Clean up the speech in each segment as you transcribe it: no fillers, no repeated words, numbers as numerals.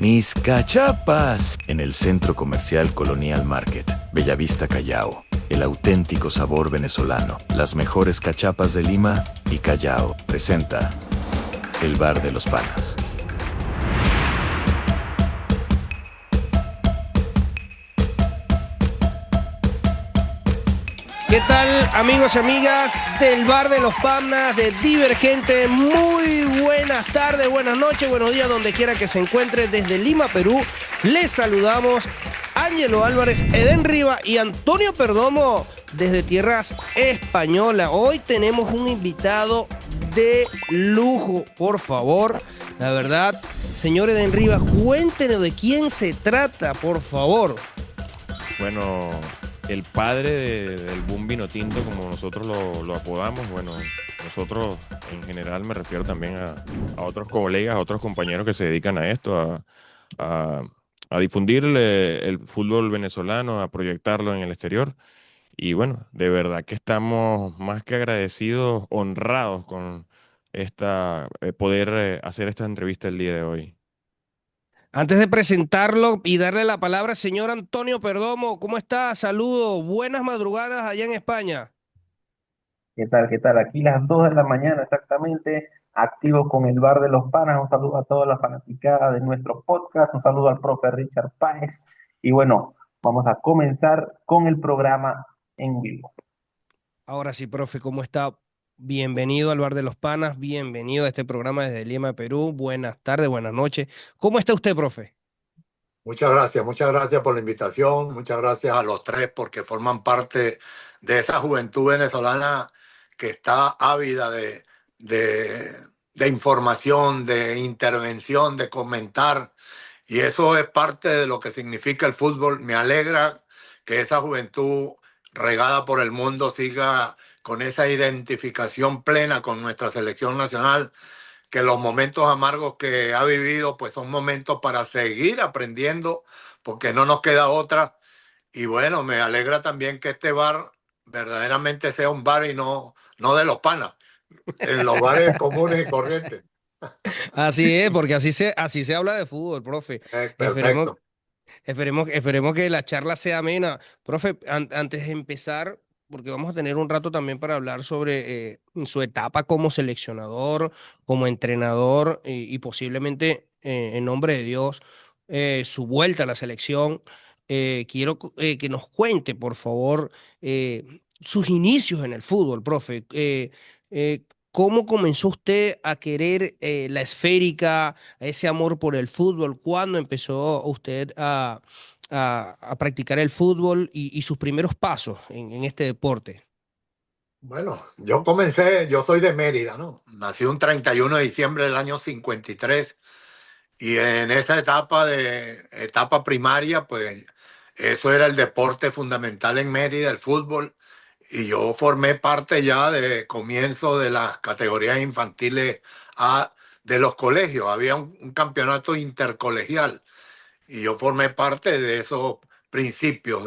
Mis cachapas en el Centro Comercial Colonial Market, Bellavista, Callao. El auténtico sabor venezolano. Las mejores cachapas de Lima y Callao. Presenta el Bar de los Panas. ¿Qué tal, amigos y amigas del Bar de los Panas, de Divergente? Muy buenas tardes, buenas noches, buenos días, donde quiera que se encuentre. Desde Lima, Perú, les saludamos Ángelo Álvarez, Edén Riva y Antonio Perdomo desde tierras españolas. Hoy tenemos un invitado de lujo, por favor. La verdad, señor Edén Riva, cuéntenos de quién se trata, por favor. Bueno, el padre del boom vino tinto, como nosotros lo apodamos. Bueno, nosotros en general, me refiero también a otros colegas, a otros compañeros que se dedican a esto, a, a difundir el fútbol venezolano, a proyectarlo en el exterior. Y bueno, de verdad que estamos más que agradecidos, honrados con poder hacer esta entrevista el día de hoy. Antes de presentarlo y darle la palabra, señor Antonio Perdomo, ¿cómo está? Saludos, buenas madrugadas allá en España. ¿Qué tal? ¿Qué tal? Aquí las 2 de la mañana exactamente, activo con el Bar de los Panas. Un saludo a toda la fanaticada de nuestro podcast, un saludo al profe Richard Páez. Y bueno, vamos a comenzar con el programa en vivo. Ahora sí, profe, ¿cómo está? Bienvenido al Bar de los Panas, bienvenido a este programa desde Lima, Perú. Buenas tardes, buenas noches. ¿Cómo está usted, profe? Muchas gracias por la invitación, muchas gracias a los tres porque forman parte de esa juventud venezolana que está ávida de, de información, de intervención, de comentar, y eso es parte de lo que significa el fútbol. Me alegra que esa juventud regada por el mundo siga con esa identificación plena con nuestra selección nacional, que los momentos amargos que ha vivido pues son momentos para seguir aprendiendo, porque no nos queda otra. Y bueno, me alegra también que este bar verdaderamente sea un bar y no de los panas, en los bares comunes y corrientes. Así es, porque así se habla de fútbol, profe. Esperemos, Perfecto. esperemos que la charla sea amena. Profe, antes de empezar, porque vamos a tener un rato también para hablar sobre su etapa como seleccionador, como entrenador y posiblemente, en nombre de Dios, su vuelta a la selección. Quiero que nos cuente, por favor, sus inicios en el fútbol, profe. Eh, ¿Cómo comenzó usted a querer la esférica, ese amor por el fútbol? ¿Cuándo empezó usted a practicar el fútbol y sus primeros pasos en este deporte? Bueno, yo soy de Mérida, ¿no? Nací un 31 de diciembre del año 53. Y en esa etapa primaria, pues eso era el deporte fundamental en Mérida, el fútbol. Y yo formé parte ya de comienzo de las categorías infantiles A de los colegios. Había un campeonato intercolegial y yo formé parte de esos principios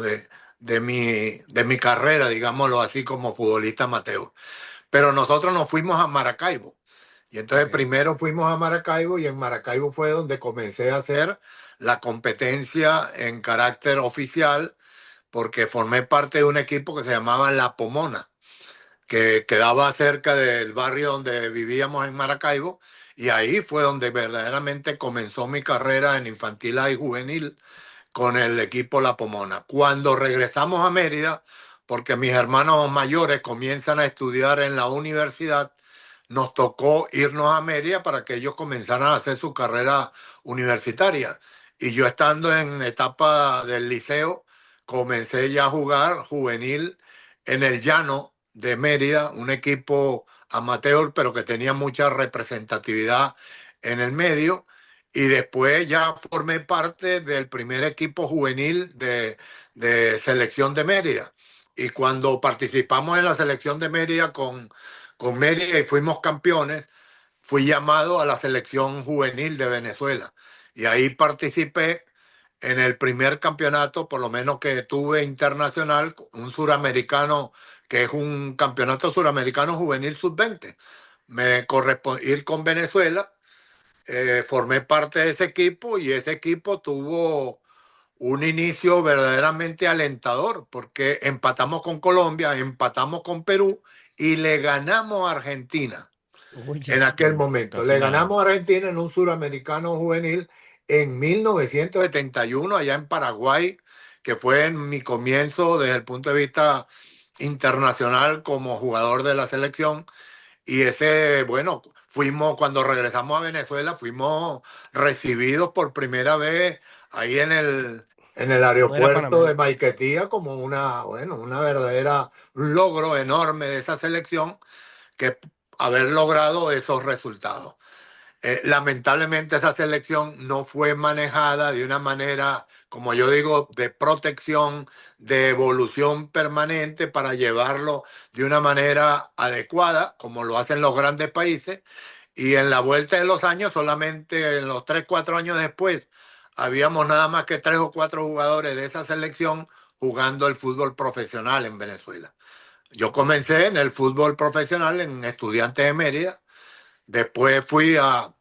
de mi carrera, digámoslo así, como futbolista amateur. Pero nosotros nos fuimos a Maracaibo. Y entonces Ok. primero fuimos a Maracaibo y en Maracaibo fue donde comencé a hacer la competencia en carácter oficial, porque formé parte de un equipo que se llamaba La Pomona, que quedaba cerca del barrio donde vivíamos en Maracaibo, y ahí fue donde verdaderamente comenzó mi carrera en infantil A y juvenil con el equipo La Pomona. Cuando regresamos a Mérida, porque mis hermanos mayores comienzan a estudiar en la universidad, nos tocó irnos a Mérida para que ellos comenzaran a hacer su carrera universitaria. Y yo estando en etapa del liceo, comencé ya a jugar juvenil en el Llano de Mérida, un equipo amateur, pero que tenía mucha representatividad en el medio. Y después ya formé parte del primer equipo juvenil de selección de Mérida. Y cuando participamos en la selección de Mérida con Mérida y fuimos campeones, fui llamado a la selección juvenil de Venezuela. Y ahí participé en el primer campeonato, por lo menos que tuve internacional, un suramericano, que es un campeonato suramericano juvenil sub-20. Me correspondió ir con Venezuela formé parte de ese equipo y ese equipo tuvo un inicio verdaderamente alentador porque empatamos con Colombia, empatamos con Perú y le ganamos a Argentina en Oye, aquel momento. Casi Le nada. ganamos a Argentina en un suramericano juvenil en 1971 allá en Paraguay, que fue en mi comienzo desde el punto de vista internacional como jugador de la selección. Y ese, bueno, fuimos, cuando regresamos a Venezuela, fuimos recibidos por primera vez ahí en el no era aeropuerto de panameño. Maiquetía como una verdadera logro enorme de esa selección que haber logrado esos resultados. Lamentablemente esa selección no fue manejada de una manera, como yo digo, de protección, de evolución permanente para llevarlo de una manera adecuada, como lo hacen los grandes países. Y en la vuelta de los años, solamente en los 3, 4 años después, habíamos nada más que 3 o 4 jugadores de esa selección jugando el fútbol profesional en Venezuela. Yo comencé en el fútbol profesional en Estudiantes de Mérida, después fui al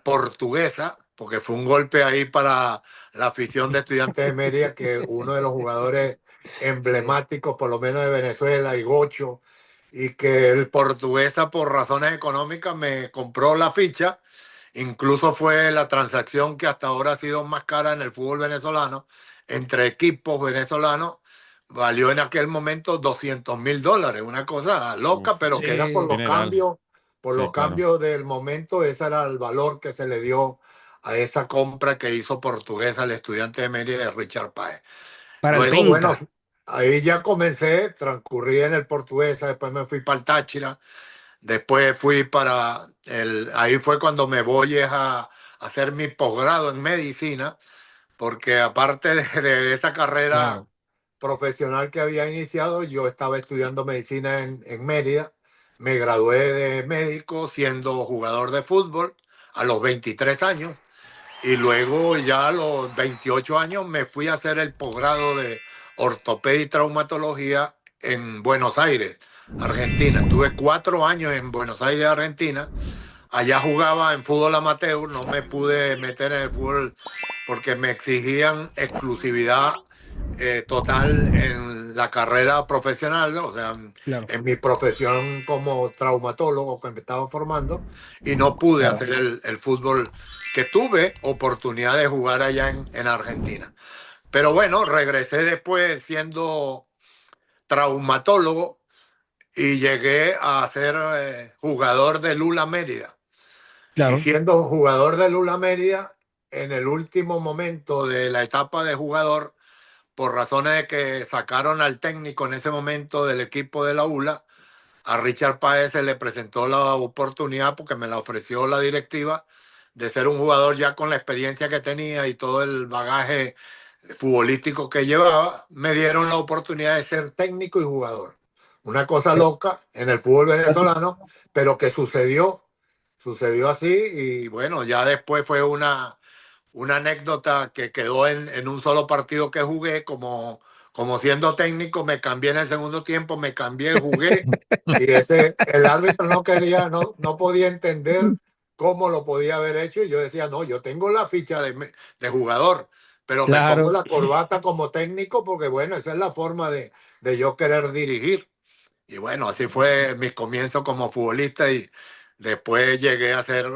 Portuguesa, porque fue un golpe ahí para la afición de Estudiantes de Mérida, que uno de los jugadores Sí, emblemáticos, por lo menos de Venezuela, y Gocho, y que el Portuguesa, por razones económicas, me compró la ficha. Incluso fue la transacción que hasta ahora ha sido más cara en el fútbol venezolano, entre equipos venezolanos, valió en aquel momento $200.000, una cosa loca, Uf, pero que era sí, dineral. por Sí, los claro. cambios del momento, ese era el valor que se le dio a esa compra que hizo Portuguesa al Estudiante de Mérida de Richard Páez. para el Luego, bueno, Pinta. ahí ya comencé, transcurrí en el Portuguesa, después me fui para el Táchira. Después fui ahí fue cuando me voy a hacer mi posgrado en medicina, porque aparte de esa carrera Claro. profesional que había iniciado, yo estaba estudiando medicina en Mérida. Me gradué de médico siendo jugador de fútbol a los 23 años y luego ya a los 28 años me fui a hacer el posgrado de ortopedia y traumatología en Buenos Aires, Argentina. Estuve 4 años en Buenos Aires, Argentina. Allá jugaba en fútbol amateur, no me pude meter en el fútbol porque me exigían exclusividad total en la carrera profesional, ¿no? O sea, Claro. en mi profesión como traumatólogo que me estaba formando, y no pude Claro. hacer el fútbol que tuve oportunidad de jugar allá en Argentina. Pero bueno, regresé después siendo traumatólogo y llegué a ser jugador de Lula Mérida. Y Claro. siendo jugador de Lula Mérida, en el último momento de la etapa de jugador, por razones de que sacaron al técnico en ese momento del equipo de la ULA, a Richard Páez se le presentó la oportunidad, porque me la ofreció la directiva, de ser un jugador ya con la experiencia que tenía y todo el bagaje futbolístico que llevaba. Me dieron la oportunidad de ser técnico y jugador. Una cosa Eh, loca en el fútbol venezolano, pero que sucedió así. Y bueno, ya después fue una anécdota que quedó en un solo partido que jugué, como siendo técnico, me cambié en el segundo tiempo, me cambié, jugué, y el árbitro no quería, no podía entender cómo lo podía haber hecho, y yo decía, no, yo tengo la ficha de jugador, pero me pongo Claro. la corbata como técnico porque, bueno, esa es la forma de yo querer dirigir. Y bueno, así fue mis comienzos como futbolista y después llegué a ser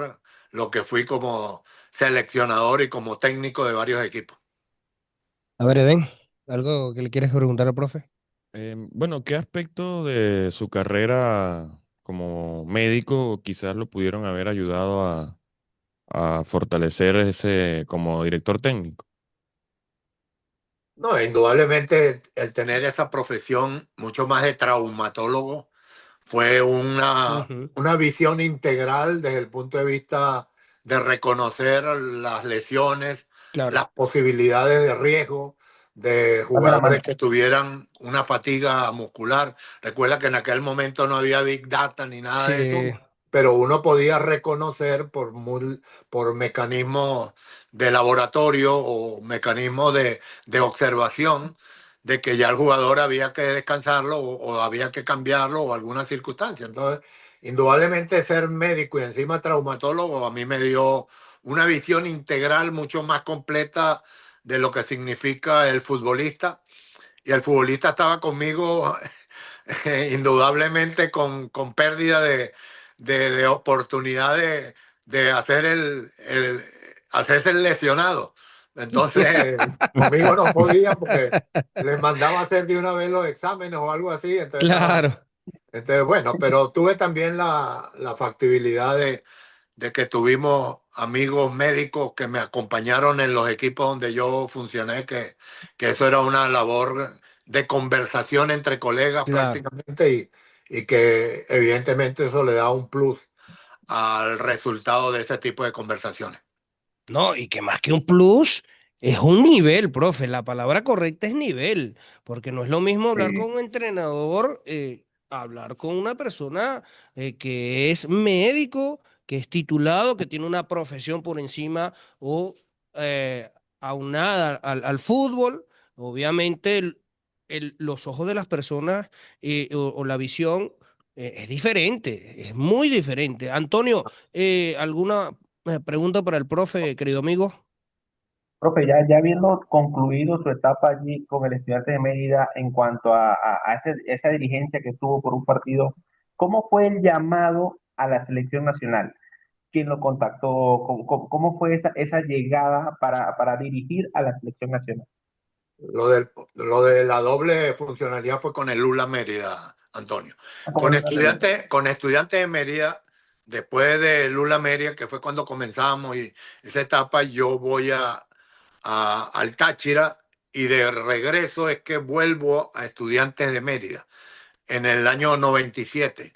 lo que fui como seleccionador y como técnico de varios equipos. A ver, Eden, ¿algo que le quieres preguntar al profe? Bueno, ¿qué aspecto de su carrera como médico quizás lo pudieron haber ayudado a fortalecer ese como director técnico? No, indudablemente el tener esa profesión mucho más de traumatólogo fue Ujú. una visión integral desde el punto de vista de reconocer las lesiones, Claro. las posibilidades de riesgo de Dame la mano. jugadores que tuvieran una fatiga muscular. Recuerda que en aquel momento no había Big Data ni nada de Sí, eso, pero uno podía reconocer por mecanismos de laboratorio o mecanismos de observación de que ya el jugador había que descansarlo o había que cambiarlo o alguna circunstancia. Entonces, indudablemente ser médico y encima traumatólogo a mí me dio una visión integral mucho más completa de lo que significa el futbolista. Y el futbolista estaba conmigo indudablemente con pérdida de oportunidad de hacer hacerse el lesionado. Entonces, conmigo no podía porque les mandaba a hacer de una vez los exámenes o algo así. Entonces, nada. Claro. Entonces, bueno, pero tuve también la factibilidad de que tuvimos amigos médicos que me acompañaron en los equipos donde yo funcioné, que eso era una labor de conversación entre colegas Claro. prácticamente y que evidentemente eso le da un plus al resultado de ese tipo de conversaciones. No, y que más que un plus, es un nivel, profe. La palabra correcta es nivel, porque no es lo mismo hablar Sí, con un entrenador, hablar con una persona que es médico, que es titulado, que tiene una profesión por encima o eh, aunada al fútbol. Obviamente, los ojos de las personas o la visión es diferente, es muy diferente. Antonio, ¿alguna pregunta para el profe, querido amigo? profe, ya habiendo concluido su etapa allí con el Estudiante de Mérida en cuanto esa dirigencia que tuvo por un partido, ¿cómo fue el llamado a la selección nacional? ¿Quién lo contactó? ¿Cómo fue esa llegada para dirigir a la selección nacional? Lo de la doble funcionalidad fue con el Lula Mérida, Antonio. Con el Lula Mérida. Con estudiantes de Mérida, después de Lula Mérida, que fue cuando comenzamos y esa etapa, yo voy al Táchira y de regreso es que vuelvo a Estudiantes de Mérida en el año 97.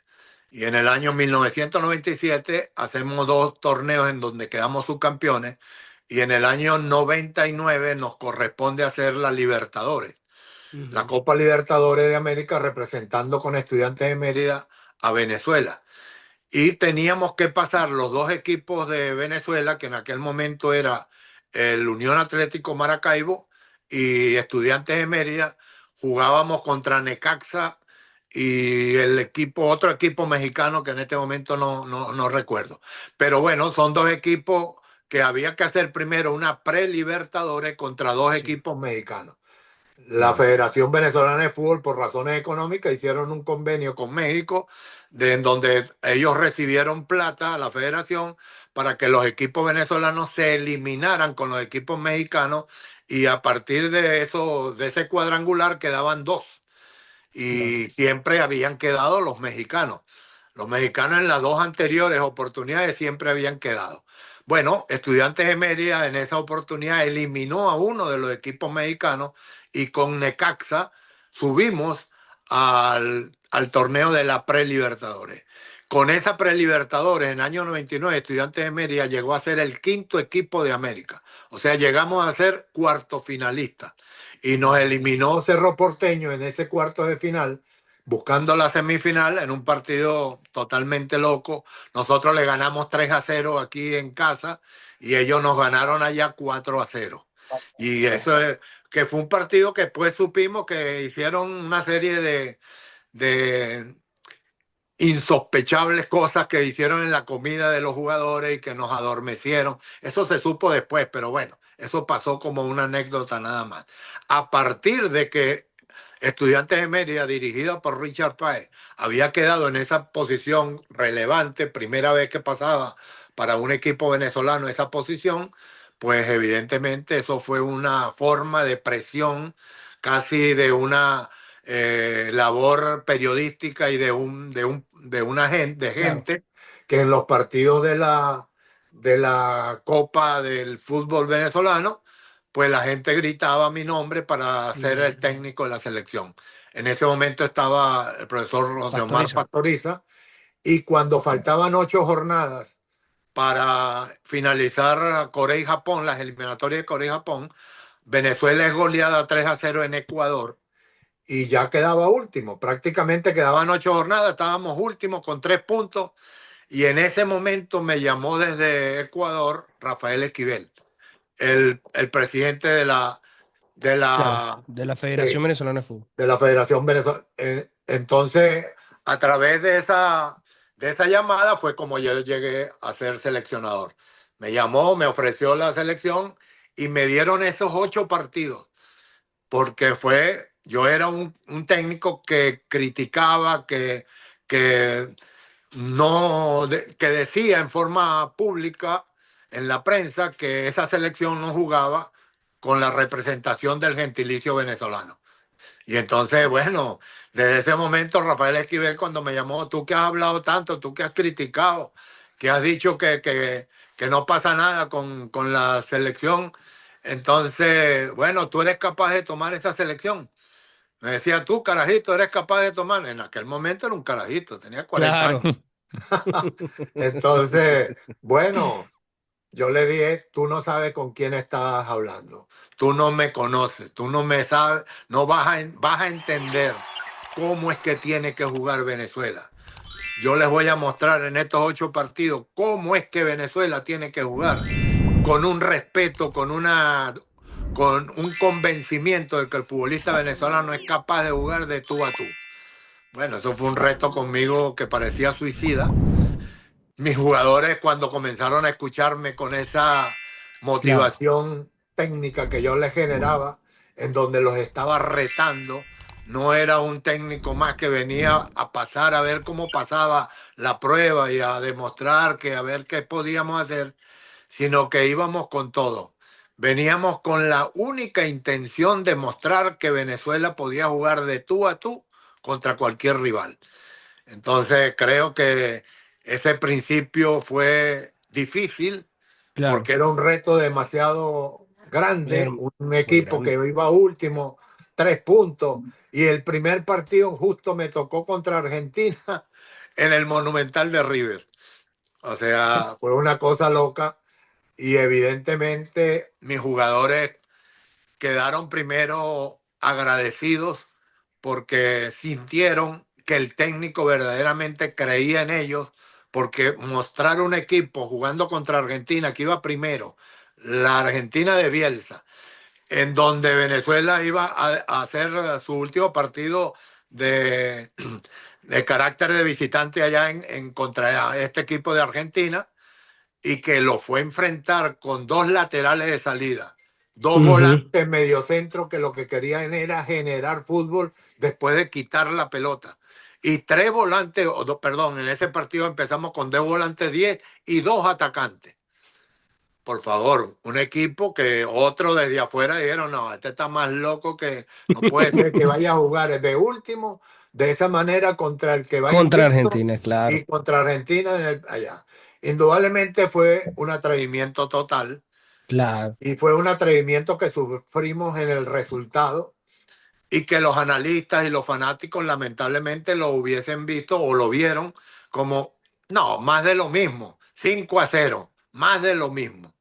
Y en el año 1997 hacemos dos torneos en donde quedamos subcampeones y en el año 99 nos corresponde hacer la Libertadores, la Ujú, Copa Libertadores de América representando con Estudiantes de Mérida a Venezuela. Y teníamos que pasar los dos equipos de Venezuela, que en aquel momento era el Unión Atlético Maracaibo y Estudiantes de Mérida, jugábamos contra Necaxa y otro equipo mexicano que en este momento no recuerdo. Pero bueno, son dos equipos que había que hacer primero una pre-Libertadores contra dos sí, equipos mexicanos. La claro. Federación Venezolana de Fútbol, por razones económicas, hicieron un convenio con México, en donde ellos recibieron plata a la federación para que los equipos venezolanos se eliminaran con los equipos mexicanos y a partir de eso, de ese cuadrangular quedaban dos Claro. y siempre habían quedado los mexicanos. Los mexicanos en las dos anteriores oportunidades siempre habían quedado. Bueno, Estudiantes de Mérida en esa oportunidad eliminó a uno de los equipos mexicanos y con Necaxa subimos al torneo de la Prelibertadores. Con esa Prelibertadores en el año 99, Estudiantes de Mérida llegó a ser el quinto equipo de América. O sea, llegamos a ser cuarto finalistas y nos Ujú. eliminó Cerro Porteño en ese cuarto de final, buscando la semifinal en un partido totalmente loco. Nosotros le ganamos 3-0 aquí en casa y ellos nos ganaron allá 4-0. Y eso es que fue un partido que después supimos que hicieron una serie de insospechables cosas que hicieron en la comida de los jugadores y que nos adormecieron. Eso se supo después, pero bueno, eso pasó como una anécdota nada más. A partir de que Estudiantes de Mérida, dirigido por Richard Páez, había quedado en esa posición relevante, primera vez que pasaba para un equipo venezolano esa posición, pues evidentemente eso fue una forma de presión, casi de una labor periodística y de una Claro. gente que en los partidos de la Copa del Fútbol venezolano, pues la gente gritaba mi nombre para ser el Ujú. técnico de la selección. En ese momento estaba el profesor José Omar Pastoriza. Pastoriza y cuando faltaban 8 jornadas para finalizar Corea y Japón, las eliminatorias de Corea y Japón, Venezuela es goleada 3-0 en Ecuador y ya quedaba último. Prácticamente quedaban 8 jornadas, estábamos últimos con 3 puntos. Y en ese momento me llamó desde Ecuador Rafael Esquivel, el presidente de Claro. la, De la Federación sí, Venezolana de Fútbol. de la Federación Venezolana. Entonces, a través de esa de esa llamada fue como yo llegué a ser seleccionador. Me llamó, me ofreció la selección y me dieron esos 8 partidos, porque yo era un técnico que criticaba, que no, que decía en forma pública en la prensa que esa selección no jugaba con la representación del gentilicio venezolano. Y entonces, bueno, desde ese momento Rafael Esquivel cuando me llamó, tú que has hablado tanto, tú que has criticado, que has dicho que no pasa nada con la selección, entonces, bueno, tú eres capaz de tomar esa selección. Me decía, tú, carajito, eres capaz de tomar. En aquel momento era un carajito, tenía 40 Claro, años. Entonces, bueno, yo le dije, tú no sabes con quién estás hablando, tú no me conoces, tú no me sabes, no vas a entender cómo es que tiene que jugar Venezuela. Yo les voy a mostrar en estos 8 partidos cómo es que Venezuela tiene que jugar, con un respeto, con un convencimiento de que el futbolista venezolano es capaz de jugar de tú a tú. Bueno, eso fue un reto conmigo que parecía suicida. Mis jugadores, cuando comenzaron a escucharme con esa claro. motivación técnica que yo les generaba, en donde los estaba retando, no era un técnico más que venía a pasar a ver cómo pasaba la prueba y a demostrar que a ver qué podíamos hacer, sino que íbamos con todo. Veníamos con la única intención de mostrar que Venezuela podía jugar de tú a tú contra cualquier rival. Entonces creo que ese principio fue difícil Claro, porque era un reto demasiado era grande, un muy equipo que grande. iba último, 3 puntos, y el primer partido justo me tocó contra Argentina en el Monumental de River. O sea, fue una cosa loca y evidentemente mis jugadores quedaron primero agradecidos porque sintieron que el técnico verdaderamente creía en ellos, porque mostrar un equipo jugando contra Argentina que iba primero, la Argentina de Bielsa, en donde Venezuela iba a hacer su último partido de, de carácter de visitante allá en contra este equipo de Argentina, y que lo fue a enfrentar con 2 laterales de salida, 2 Ujú. volantes mediocentro que lo que querían era generar fútbol después de quitar la pelota. Y 3 volantes, perdón, en ese partido empezamos con 2 volantes 10 y 2 atacantes. Por favor, un equipo que otro desde afuera dijeron, no, este está más loco que no puede ser que vaya a jugar de último de esa manera contra el que va Contra invicto Argentina, claro, y contra Argentina allá. Indudablemente fue un atrevimiento total claro. y fue un atrevimiento que sufrimos en el resultado y que los analistas y los fanáticos lamentablemente lo hubiesen visto o lo vieron como, no, más de lo mismo, 5-0, más de lo mismo.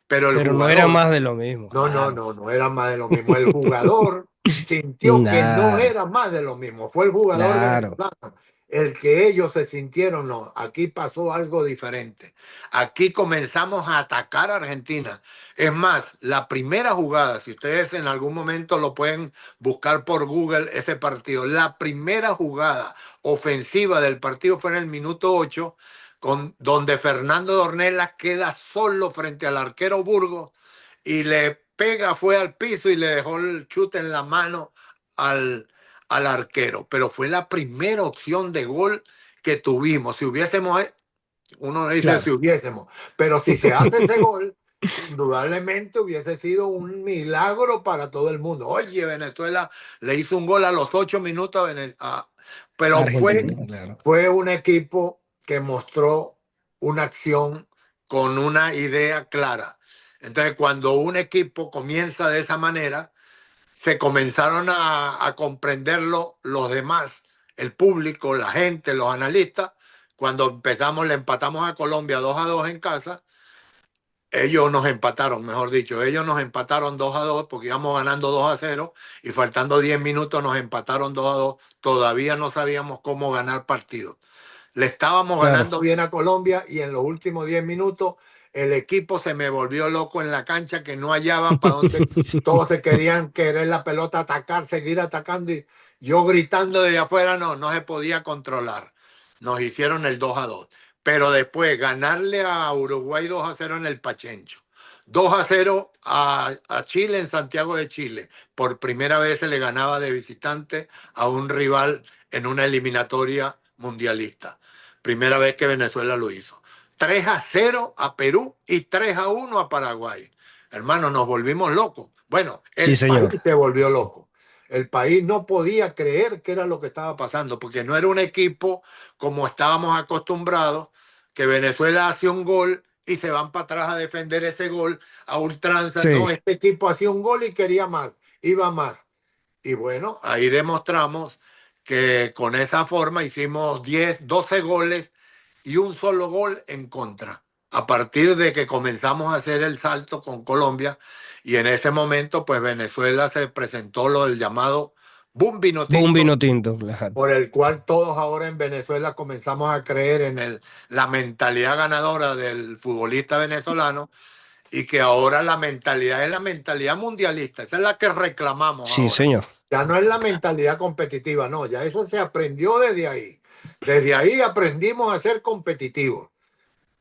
Pero el Pero no era jugador, más de lo mismo, no, no, claro. no, no era más de lo mismo. El jugador sintió que no Nada, era más de lo mismo. Fue el jugador claro. venezolano el que ellos se sintieron, no, aquí pasó algo diferente. Aquí comenzamos a atacar a Argentina. Es más, la primera jugada, si ustedes en algún momento lo pueden buscar por Google, ese partido, la primera jugada ofensiva del partido fue en el minuto 8, donde Fernando Dornelas queda solo frente al arquero Burgos y le pega, fue al piso y le dejó el chute en la mano al arquero. Pero fue la primera opción de gol que tuvimos. Si hubiésemos, uno dice Claro. si hubiésemos, pero si se hace ese gol, indudablemente hubiese sido un milagro para todo el mundo. Oye, Venezuela le hizo un gol a los 8 minutos pero Argentina, claro. fue un equipo que mostró una acción con una idea clara. Entonces, cuando un equipo comienza de esa manera, se comenzaron a comprenderlo los demás, el público, la gente, los analistas. Cuando empezamos, le empatamos a Colombia 2-2 en casa. Ellos nos empataron, mejor dicho, ellos nos empataron 2-2 porque íbamos ganando 2-0 y faltando 10 minutos nos empataron 2-2. Todavía no sabíamos cómo ganar partidos. Le estábamos Claro. ganando bien a Colombia y en los últimos 10 minutos el equipo se me volvió loco en la cancha, que no hallaban para dónde. Todos se querían querer la pelota, atacar, seguir atacando, y yo gritando desde afuera, no se podía controlar. nos hicieron el 2-2. Pero después ganarle a Uruguay 2-0 en el Pachencho. 2-0 a Chile en Santiago de Chile. Por primera vez se le ganaba de visitante a un rival en una eliminatoria mundialista. Primera vez que Venezuela lo hizo. 3-0 a Perú y 3-1 a Paraguay. Hermano, nos volvimos locos. Bueno, Sí, el país señor. se volvió loco. El país no podía creer que era lo que estaba pasando, porque no era un equipo como estábamos acostumbrados, que Venezuela hacía un gol y se van para atrás a defender ese gol a ultranza. No, Sí. este equipo hacía un gol y quería más, iba más. Y bueno, ahí demostramos que con esa forma hicimos 10, 12 goles y un solo gol en contra. A partir de que comenzamos a hacer el salto con Colombia y en ese momento pues Venezuela se presentó lo del llamado boom vino Un tinto, vino tinto, claro. por el cual todos ahora en Venezuela comenzamos a creer en la mentalidad ganadora del futbolista venezolano y que ahora la mentalidad es la mentalidad mundialista, esa es la que reclamamos Sí, ahora. señor. Ya no es la mentalidad competitiva, no, ya eso se aprendió desde ahí. Desde ahí aprendimos a ser competitivos.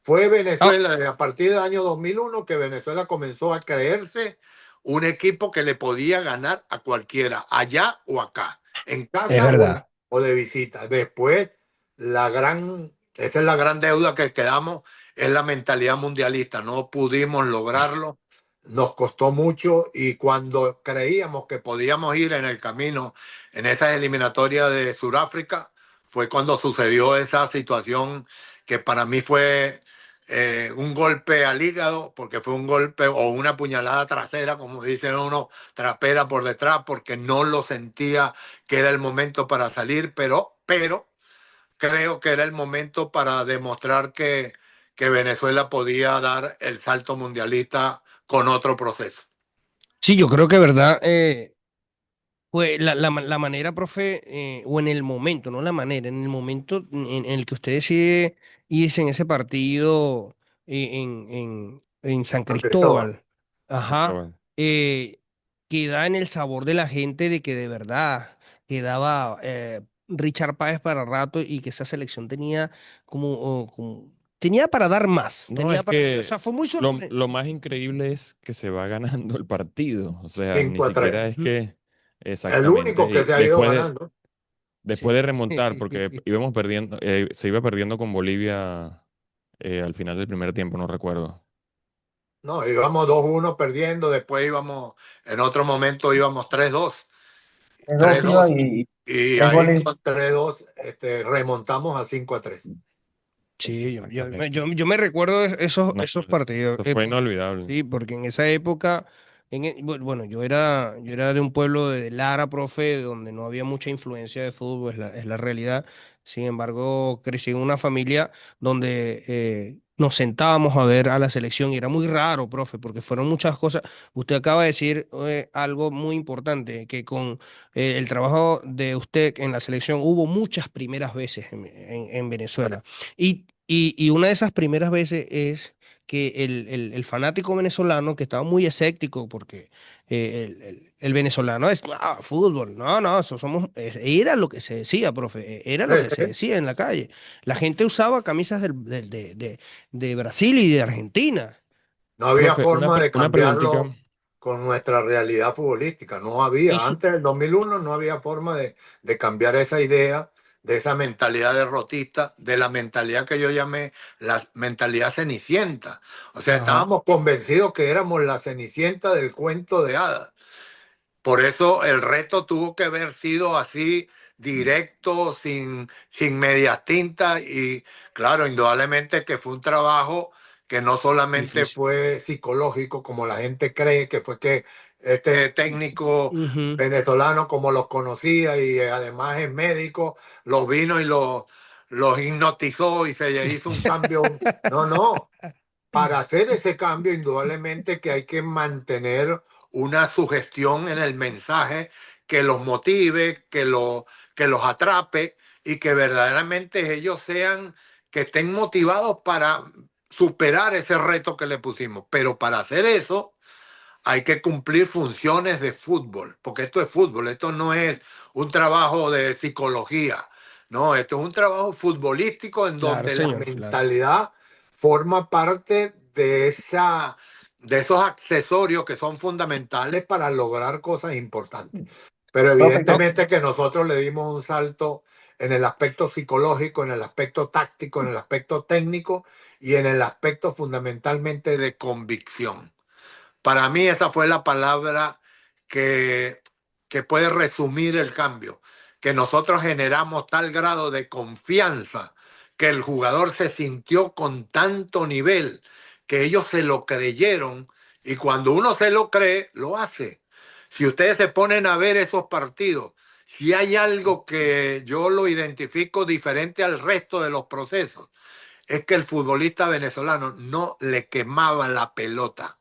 Fue Ah, Venezuela, a partir del año 2001, que Venezuela comenzó a creerse un equipo que le podía ganar a cualquiera, allá o acá, en es casa verdad. o de visita. Después, esa es la gran deuda que quedamos, es la mentalidad mundialista. No pudimos lograrlo, nos costó mucho y cuando creíamos que podíamos ir en el camino en esa eliminatoria de Sudáfrica, fue cuando sucedió esa situación que para mí fue un golpe al hígado, porque fue un golpe o una puñalada trasera, como dicen uno, trapera por detrás, porque no lo sentía que era el momento para salir, pero creo que era el momento para demostrar que Venezuela podía dar el salto mundialista con otro proceso. Sí, yo creo que verdad. Pues la manera, profe, o en el momento, no la manera, en el momento en el que usted decide irse en ese partido en San San Cristóbal. Cristóbal, ajá, Cristóbal. queda en el sabor de la gente de que de verdad quedaba Richard Páez para rato y que esa selección tenía tenía para dar más, No, tenía es para, o que sea, fue muy sorprendente. lo más increíble es que se va ganando el partido. O sea, ni 5-3. siquiera es que El único exactamente. que Y se ha ido ganando. después Sí. de remontar, porque íbamos perdiendo, se iba perdiendo con Bolivia al final del primer tiempo, no recuerdo. No, íbamos 2-1 perdiendo, después íbamos, en otro momento íbamos 3-2, De dos iba 3-2, y y tres ahí goles. con 3-2 remontamos a 5-3. Sí, Exactamente. yo me recuerdo de esos Imagínate. partidos, Eso fue inolvidable. sí, porque en esa época, bueno, yo era de un pueblo de Lara, profe, donde no había mucha influencia de fútbol, es la realidad. Sin embargo, crecí en una familia donde nos sentábamos a ver a la selección y era muy raro, profe, porque fueron muchas cosas. Usted acaba de decir algo muy importante, que con el trabajo de usted en la selección hubo muchas primeras veces en Venezuela. Y una de esas primeras veces es que el fanático venezolano, que estaba muy escéptico, porque el venezolano es fútbol, no, eso somos, era lo que se decía, profe, era lo que se decía en la calle. La gente usaba camisas de Brasil y de Argentina. No había Profe, forma de una preguntita. cambiarlo con nuestra realidad futbolística, no Y había. su, Antes del 2001 no había forma de cambiar esa idea, de esa mentalidad derrotista, de la mentalidad que yo llamé la mentalidad cenicienta. O sea, ajá, estábamos convencidos que éramos la cenicienta del cuento de hadas. Por eso el reto tuvo que haber sido así, directo, sin medias tintas y claro, indudablemente que fue un trabajo que no solamente difícil. fue psicológico como la gente cree, que fue que este técnico Ujú, venezolano como los conocía y además es médico, los vino y los hipnotizó y se hizo un cambio. No, no. Para hacer ese cambio, indudablemente que hay que mantener una sugestión en el mensaje que los motive, que los atrape y que verdaderamente ellos sean, que estén motivados para superar ese reto que le pusimos. Pero para hacer eso hay que cumplir funciones de fútbol, porque esto es fútbol, esto no es un trabajo de psicología. No, esto es un trabajo futbolístico en Claro, donde la señor, claro. mentalidad forma parte de esos accesorios que son fundamentales para lograr cosas importantes. Pero Profe, No, evidentemente que nosotros le dimos un salto en el aspecto psicológico, en el aspecto táctico, en el aspecto técnico y en el aspecto fundamentalmente de convicción. Para mí esa fue la palabra que, que puede resumir el cambio, que nosotros generamos tal grado de confianza que el jugador se sintió con tanto nivel que ellos se lo creyeron y cuando uno se lo cree, lo hace. Si ustedes se ponen a ver esos partidos, si hay algo que yo lo identifico diferente al resto de los procesos, es que el futbolista venezolano no le quemaba la pelota.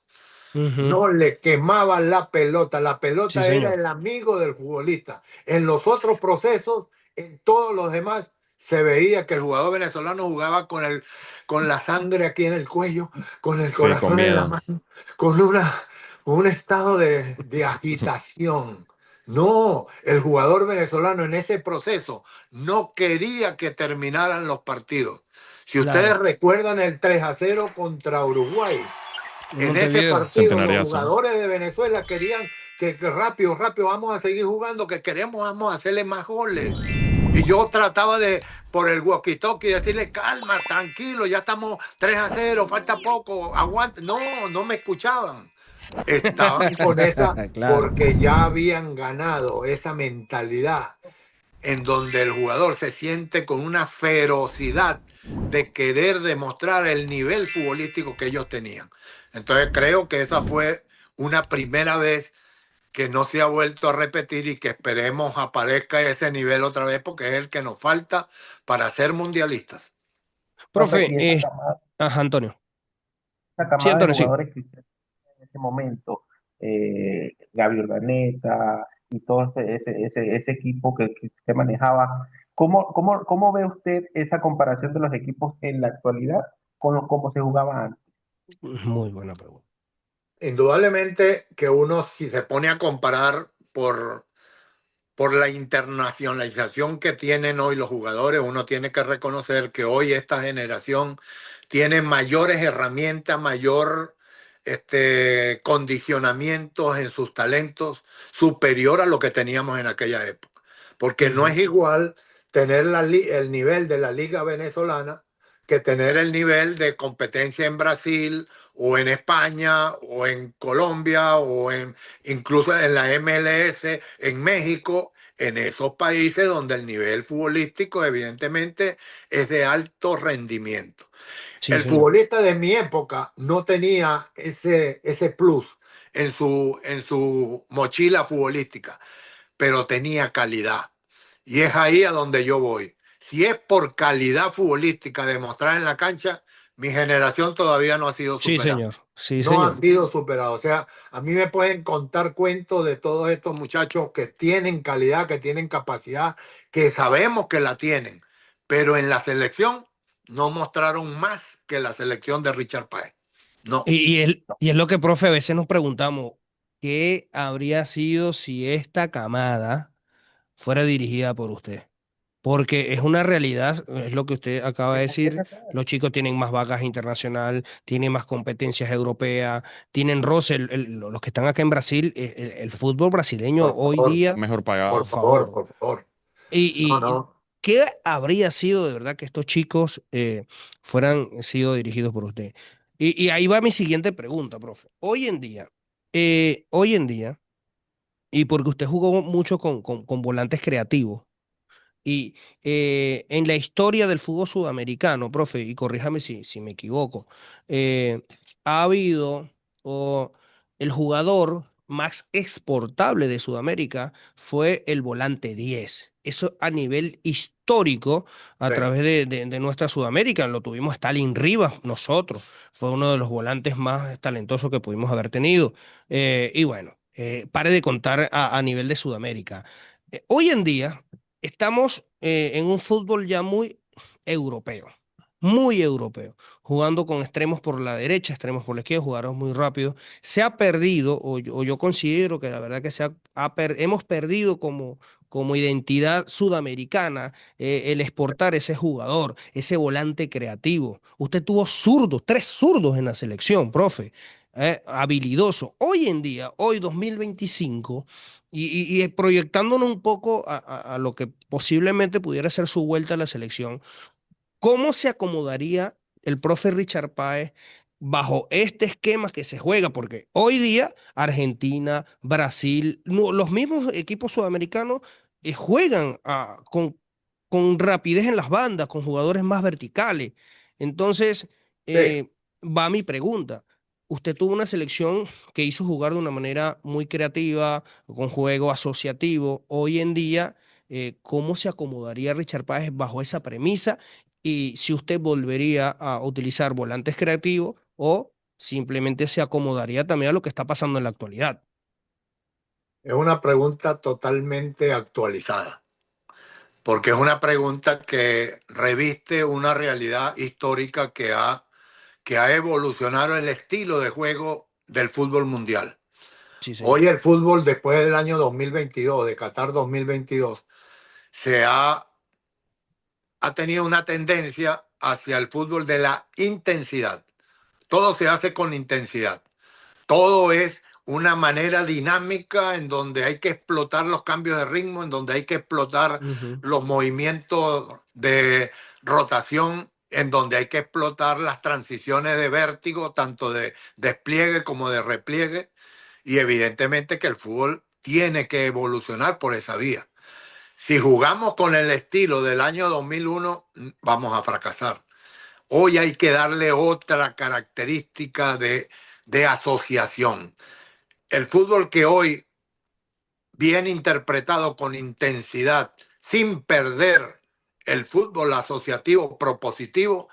ujú, No le quemaban la pelota. La sí, pelota era señor. el amigo del futbolista. En los otros procesos, en todos los demás, se veía que el jugador venezolano jugaba con la sangre aquí en el cuello, con el Sí, con corazón en la miedo. mano, con, con un estado de agitación. No, el jugador venezolano en ese proceso no quería que terminaran los partidos. Si ustedes Claro. recuerdan el 3-0 contra Uruguay, En en ese Montevideo. partido los Centenariazo. jugadores de Venezuela querían que rápido, rápido vamos a seguir jugando, que queremos, vamos a hacerle más goles. Y yo trataba de, por el walkie-talkie, decirle, calma, tranquilo, ya estamos 3-0, falta poco, aguante. No, no me escuchaban. Estaban con esa, Claro. porque ya habían ganado esa mentalidad en donde el jugador se siente con una ferocidad de querer demostrar el nivel futbolístico que ellos tenían. Entonces creo que esa fue una primera vez que no se ha vuelto a repetir y que esperemos aparezca ese nivel otra vez porque es el que nos falta para ser mundialistas. profe, Profe, y ajá, Antonio. esa Sí, camada de Antonio, sí. jugadores que usted en ese momento, Gaby Urdaneta y todo ese equipo que usted manejaba, ¿cómo ve usted esa comparación de los equipos en la actualidad con cómo se jugaba antes? Muy buena pregunta. Indudablemente que uno si se pone a comparar por la internacionalización que tienen hoy los jugadores, uno tiene que reconocer que hoy esta generación tiene mayores herramientas, mayor condicionamientos en sus talentos superior a lo que teníamos en aquella época. Porque no Ujú, es igual tener el nivel de la liga venezolana que tener el nivel de competencia en Brasil o en España o en Colombia o incluso en la MLS, en México, en esos países donde el nivel futbolístico evidentemente es de alto rendimiento. sí, El señor. futbolista de mi época no tenía ese plus en su mochila futbolística, pero tenía calidad. Y es ahí a donde yo voy. Si es por calidad futbolística demostrada en la cancha, mi generación todavía no ha sido Sí, superada. señor. Sí, No ha señor. sido superado. O sea, a mí me pueden contar cuentos de todos estos muchachos que tienen calidad, que tienen capacidad, que sabemos que la tienen, pero en la selección no mostraron más que la selección de Richard Páez. No. Y es lo que, profe, a veces nos preguntamos, ¿qué habría sido si esta camada fuera dirigida por usted? Porque es una realidad, es lo que usted acaba de decir, los chicos tienen más vagas internacional, tienen más competencias europeas, tienen roce, los que están acá en Brasil, el fútbol brasileño Por hoy favor, Está día, mejor por pagado. por favor, favor. por favor. No, Y no. qué habría sido de verdad que estos chicos fueran sido dirigidos por usted? Y ahí va mi siguiente pregunta, profe. Hoy en día, y porque usted jugó mucho con volantes creativos, y en la historia del fútbol sudamericano, profe, y corríjame si me equivoco, eh, ha habido o el jugador más exportable de Sudamérica fue el volante 10. Eso a nivel histórico, a Sí. través de nuestra Sudamérica, lo tuvimos Stalin Rivas, nosotros, fue uno de los volantes más talentosos que pudimos haber tenido. Y bueno, pare de contar a nivel de Sudamérica. Hoy en día, estamos en un fútbol ya muy europeo. muy europeo, jugando con extremos por la derecha, extremos por la izquierda, jugadores muy rápidos. Se ha perdido, o yo considero que la verdad que hemos perdido como identidad sudamericana el exportar ese jugador, ese volante creativo. Usted tuvo zurdos, 3 zurdos en la selección, profe. Habilidoso. Hoy en día, hoy 2025, y proyectándonos un poco a lo que posiblemente pudiera ser su vuelta a la selección, ¿cómo se acomodaría el profe Richard Páez bajo este esquema que se juega? Porque hoy día Argentina, Brasil, los mismos equipos sudamericanos juegan con rapidez en las bandas, con jugadores más verticales. Entonces, Sí. va mi pregunta. Usted tuvo una selección que hizo jugar de una manera muy creativa, con juego asociativo. Hoy en día, ¿cómo se acomodaría Richard Páez bajo esa premisa? Y si usted volvería a utilizar volantes creativos o simplemente se acomodaría también a lo que está pasando en la actualidad. Es una pregunta totalmente actualizada, porque es una pregunta que reviste una realidad histórica que ha evolucionado el estilo de juego del fútbol mundial. Sí, señor. Hoy el fútbol, después del año 2022, de Qatar 2022, se ha tenido una tendencia hacia el fútbol de la intensidad. Todo se hace con intensidad. Todo es una manera dinámica en donde hay que explotar los cambios de ritmo, en donde hay que explotar Ujú, los movimientos de rotación, en donde hay que explotar las transiciones de vértigo, tanto de despliegue como de repliegue. Y evidentemente que el fútbol tiene que evolucionar por esa vía. Si jugamos con el estilo del año 2001, vamos a fracasar. Hoy hay que darle otra característica de asociación. El fútbol que hoy, bien interpretado con intensidad, sin perder el fútbol asociativo propositivo,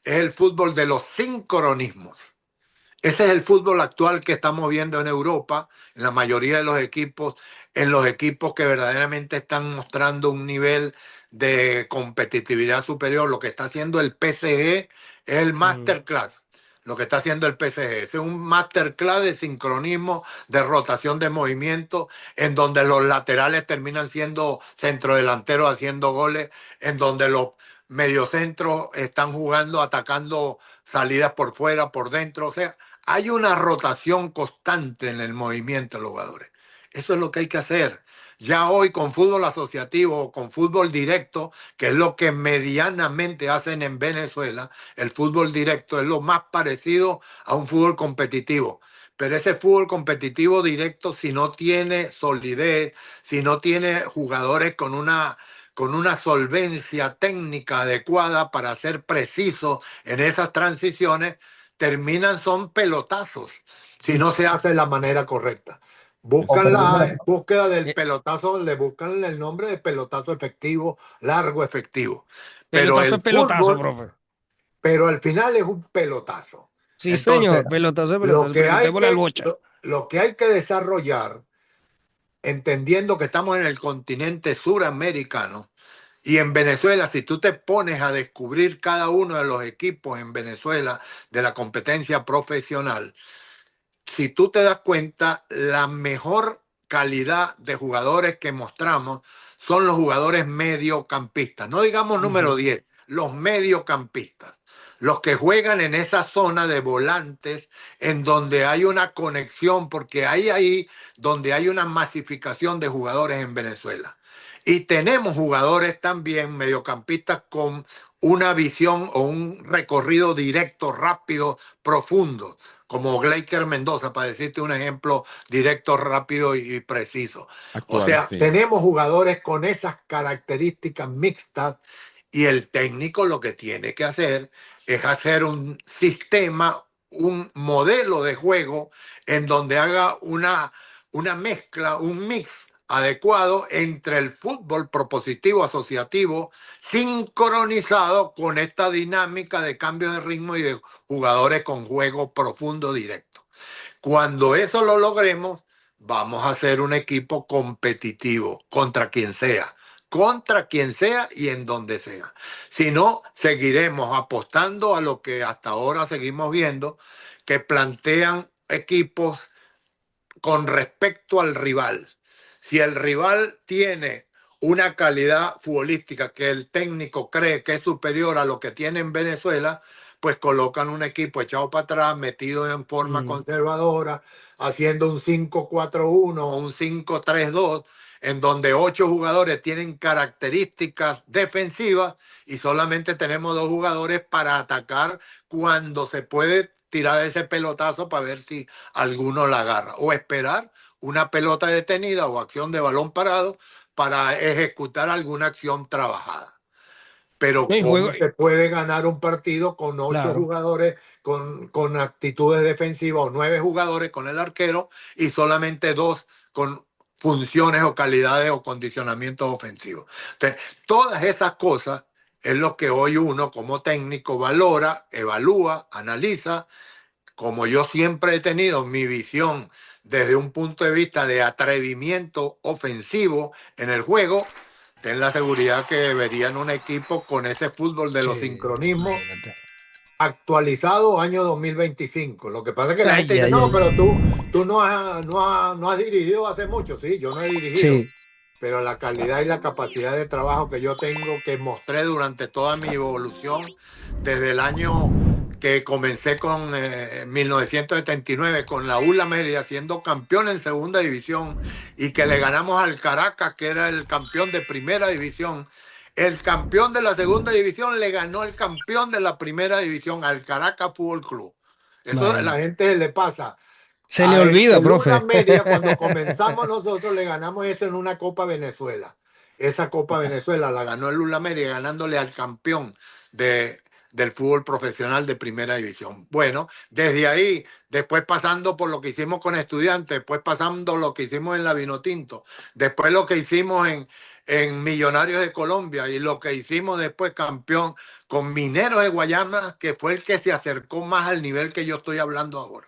es el fútbol de los sincronismos. Ese es el fútbol actual que estamos viendo en Europa, en la mayoría de los equipos, en los equipos que verdaderamente están mostrando un nivel de competitividad superior. Lo que está haciendo el PSG es el ujú, masterclass. Lo que está haciendo el PSG es un masterclass de sincronismo, de rotación de movimiento, en donde los laterales terminan siendo centrodelanteros haciendo goles, en donde los mediocentros están jugando, atacando salidas por fuera, por dentro. O sea, hay una rotación constante en el movimiento de los jugadores. Eso es lo que hay que hacer. Ya hoy con fútbol asociativo o con fútbol directo, que es lo que medianamente hacen en Venezuela, el fútbol directo es lo más parecido a un fútbol competitivo. Pero ese fútbol competitivo directo, si no tiene solidez, si no tiene jugadores con una solvencia técnica adecuada para ser preciso en esas transiciones, son pelotazos si no se hace de la manera correcta. O Buscan perdiendo la la, búsqueda del Eh, pelotazo, le buscan el nombre de pelotazo efectivo, largo efectivo. Pero Pelotazo es el pelotazo, fútbol, profe. pero al final es un pelotazo. Sí, Entonces, señor, pelotazo es lo pelotazo. que hay Preguntémosle al que, Bocha. lo que, hay que desarrollar, entendiendo que estamos en el continente suramericano, y en Venezuela, si tú te pones a descubrir cada uno de los equipos en Venezuela de la competencia profesional, si tú te das cuenta, la mejor calidad de jugadores que mostramos son los jugadores mediocampistas. No digamos número Ujú, 10, los mediocampistas. Los que juegan en esa zona de volantes en donde hay una conexión, porque ahí donde hay una masificación de jugadores en Venezuela. Y tenemos jugadores también mediocampistas con una visión o un recorrido directo, rápido, profundo como Gleiker Mendoza, para decirte un ejemplo directo, rápido y preciso. O Actual, sea, sí. tenemos jugadores con esas características mixtas y el técnico lo que tiene que hacer es hacer un sistema, un modelo de juego en donde haga una mezcla, un mix adecuado entre el fútbol propositivo asociativo sincronizado con esta dinámica de cambio de ritmo y de jugadores con juego profundo directo. Cuando eso lo logremos, vamos a ser un equipo competitivo contra quien sea. contra quien sea y en donde sea. Si no, seguiremos apostando a lo que hasta ahora seguimos viendo, que plantean equipos con respecto al rival. Si el rival tiene una calidad futbolística que el técnico cree que es superior a lo que tiene en Venezuela, pues colocan un equipo echado para atrás, metido en forma conservadora, haciendo un 5-4-1 o un 5-3-2, en donde 8 jugadores tienen características defensivas y solamente tenemos 2 jugadores para atacar cuando se puede tirar ese pelotazo para ver si alguno la agarra, o esperar una pelota detenida o acción de balón parado para ejecutar alguna acción trabajada. Pero No, y juego, ¿cómo se puede ganar un partido con 8 jugadores con actitudes defensivas o 9 jugadores con el arquero y solamente 2 con funciones o calidades o condicionamientos ofensivos? Entonces, todas esas cosas es lo que hoy uno como técnico valora, evalúa, analiza. Como yo siempre he tenido mi visión desde un punto de vista de atrevimiento ofensivo en el juego, ten la seguridad que verían un equipo con ese fútbol de los sincronismos actualizado año 2025. Lo que pasa es que la gente dice, no, pero tú no has dirigido hace mucho. Sí, yo no he dirigido. Sí. Pero la calidad y la capacidad de trabajo que yo tengo, que mostré durante toda mi evolución, desde el año que comencé con 1979 con la ULA Mérida siendo campeón en segunda división y que le ganamos al Caracas, que era el campeón de primera división. El campeón de la segunda división le ganó el campeón de la primera división al Caracas Fútbol Club. Eso a la gente le pasa. Se le olvida, el profe. Luna Media, cuando comenzamos nosotros, le ganamos eso en una Copa Venezuela. Esa Copa Venezuela la ganó el Lula Media ganándole al campeón del fútbol profesional de primera división. Bueno, desde ahí, después pasando por lo que hicimos con Estudiantes, después pasando lo que hicimos en la Vinotinto, después lo que hicimos en Millonarios de Colombia y lo que hicimos después campeón con Mineros de Guayana, que fue el que se acercó más al nivel que yo estoy hablando ahora.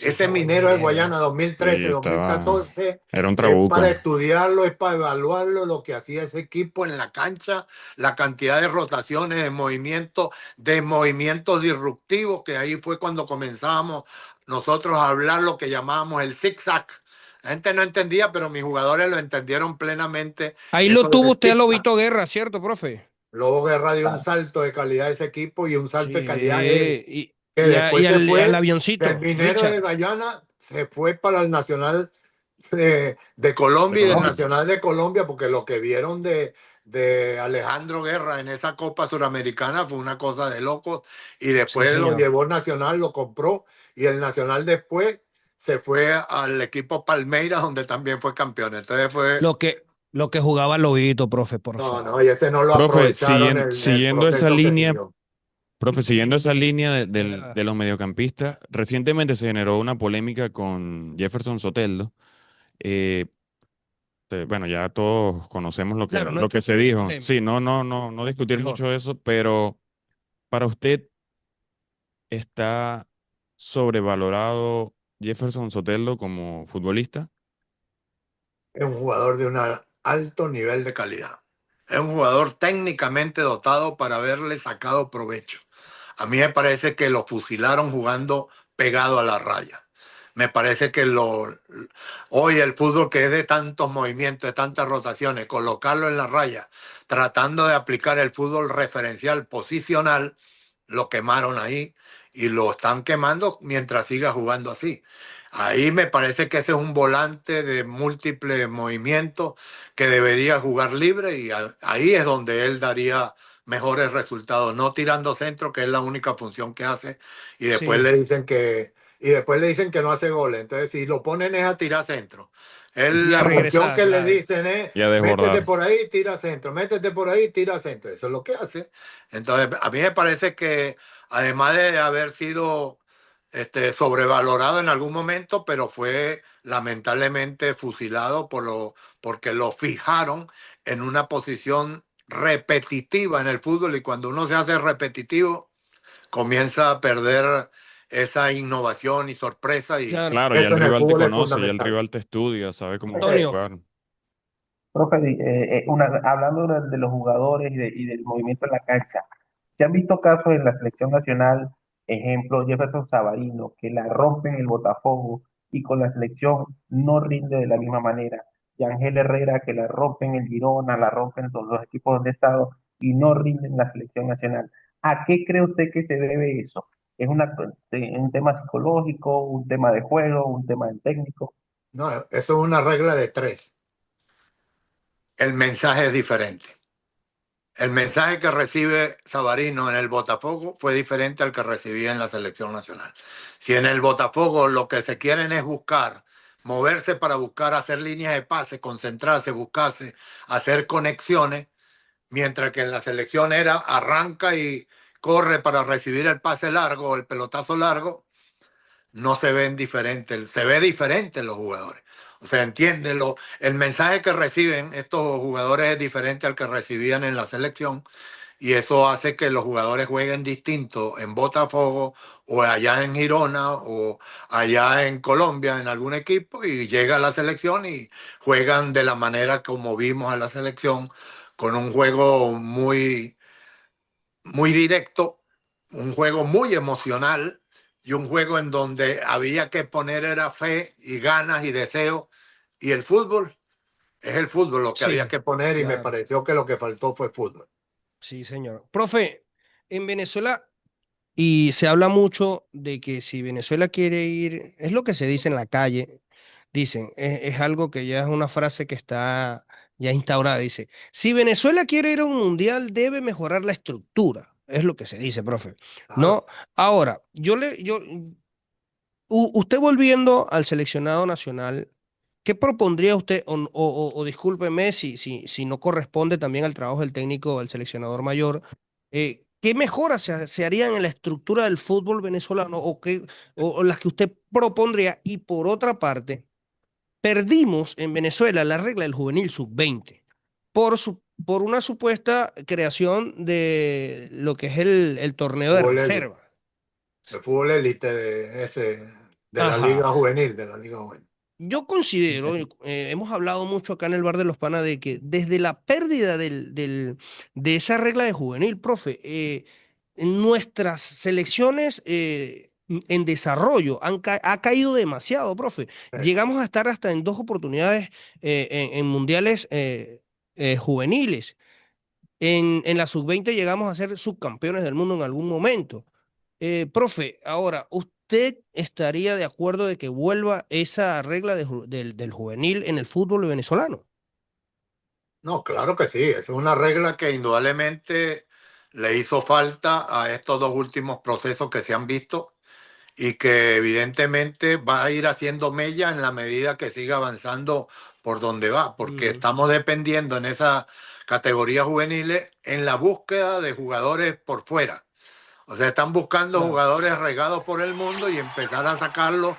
Ese Minero de Guayana 2013-2014 era un es trabuco. para estudiarlo, es para evaluarlo, lo que hacía ese equipo en la cancha, la cantidad de rotaciones, de movimientos disruptivos, que ahí fue cuando comenzábamos nosotros a hablar lo que llamábamos el zig-zag. La gente no entendía, pero mis jugadores lo entendieron plenamente. Ahí Eso lo tuvo del usted a zig-zag. Lobito Guerra, ¿cierto, profe? Lobo Guerra dio un salto de calidad a ese equipo y un salto de calidad a él, Sí, que y después se al fue avioncito, del Minero de Richard. Guyana, se fue para el Nacional de Colombia y del Nacional de Colombia, porque lo que vieron de Alejandro Guerra en esa Copa Suramericana fue una cosa de locos, y Sí, después lo señor. llevó Nacional, lo compró, y el Nacional después se fue al equipo Palmeiras, donde también fue campeón. Entonces fue... Lo que jugaba Lobito, profe, por No, favor. no, y ese no lo Profe, aprovecharon el siguiendo esa proceso que línea, siguió. profe, siguiendo esa línea verdad. de los mediocampistas, recientemente se generó una polémica con Jefferson Soteldo. Eh, bueno, ya todos conocemos Claro, no lo es que se dijo. polémica, Sí, no discutir mejor. mucho eso, pero para usted, ¿está sobrevalorado Jefferson Soteldo como futbolista? Es un jugador de un alto nivel de calidad. Es un jugador técnicamente dotado para haberle sacado provecho. A mí me parece que lo fusilaron jugando pegado a la raya. Me parece que hoy el fútbol, que es de tantos movimientos, de tantas rotaciones, colocarlo en la raya, tratando de aplicar el fútbol referencial posicional, lo quemaron ahí y lo están quemando mientras siga jugando así. Ahí me parece que ese es un volante de múltiples movimientos que debería jugar libre, y ahí es donde él daría mejores resultados, no tirando centro, que es la única función que hace, y después Sí. le dicen que no hace goles. Entonces, si lo ponen es a tirar centro. Y La a función regresar, que le claro. dicen es, Y a métete desbordar. por ahí, tira centro, métete por ahí, tira centro. Eso es lo que hace. Entonces, a mí me parece que, además de haber sido sobrevalorado en algún momento, pero fue lamentablemente fusilado porque lo fijaron en una posición repetitiva en el fútbol, y cuando uno se hace repetitivo comienza a perder esa innovación y sorpresa, y Claro. Claro, ya eso el en el rival te fútbol es conoce, ya el fundamental. rival te estudia, sabe cómo Ok, Antonio, jugar. Profe, hablando de los jugadores y del movimiento en la cancha, ¿se han visto casos en la selección nacional, ejemplo, Jefferson Savarino, que la rompe en el Botafogo y con la selección no rinde de la misma manera? Y Ángel Herrera, que la rompe en el Girona, la rompe en todos los equipos donde ha estado y no rinde en la selección nacional. ¿A qué cree usted que se debe eso? ¿Es un tema psicológico, un tema de juego, un tema del técnico? No, eso es una regla de tres. El mensaje es diferente. El mensaje que recibe Savarino en el Botafogo fue diferente al que recibía en la selección nacional. Si en el Botafogo lo que se quieren es buscar, moverse para buscar hacer líneas de pase, concentrarse, buscarse, hacer conexiones, mientras que en la selección era arranca y corre para recibir el pase largo o el pelotazo largo, no se ven diferentes, se ve diferente en los jugadores. O sea, entiéndelo, el mensaje que reciben estos jugadores es diferente al que recibían en la selección y eso hace que los jugadores jueguen distinto en Botafogo o allá en Girona o allá en Colombia en algún equipo y llega a la selección y juegan de la manera como vimos a la selección con un juego muy directo, un juego muy emocional y un juego en donde había que poner era fe y ganas y deseo. Y el fútbol es el fútbol lo que había Sí, que poner y me claro. pareció que lo que faltó fue fútbol. Sí, señor. Profe, en Venezuela, y se habla mucho de que si Venezuela quiere ir, es lo que se dice en la calle, dicen, es algo que ya es una frase que está ya instaurada, dice, si Venezuela quiere ir a un mundial, debe mejorar la estructura, es lo que se dice, profe. Claro. ¿No? Ahora, usted volviendo al seleccionado nacional, ¿qué propondría usted? O discúlpeme si no corresponde también al trabajo del técnico, del seleccionador mayor. ¿Qué mejoras se harían en la estructura del fútbol venezolano o las que usted propondría? Y por otra parte, perdimos en Venezuela la regla del juvenil sub-20 por una supuesta creación de lo que es el torneo de Fútbol élite, reserva. el fútbol élite de, ese, de la Ajá. liga juvenil, de la liga juvenil. Yo considero, hemos hablado mucho acá en el Bar de los Panas de que desde la pérdida de esa regla de juvenil, profe, en nuestras selecciones en desarrollo ha caído demasiado, profe. Llegamos a estar hasta en dos oportunidades en mundiales juveniles. En la sub-20 llegamos a ser subcampeones del mundo en algún momento. Profe, ahora, ¿usted estaría de acuerdo de que vuelva esa regla del juvenil en el fútbol venezolano? No, claro que sí, es una regla que indudablemente le hizo falta a estos dos últimos procesos que se han visto y que evidentemente va a ir haciendo mella en la medida que siga avanzando por donde va, porque Mm, estamos dependiendo en esas categorías juveniles en la búsqueda de jugadores por fuera. O sea, están buscando claro. jugadores regados por el mundo y empezar a sacarlos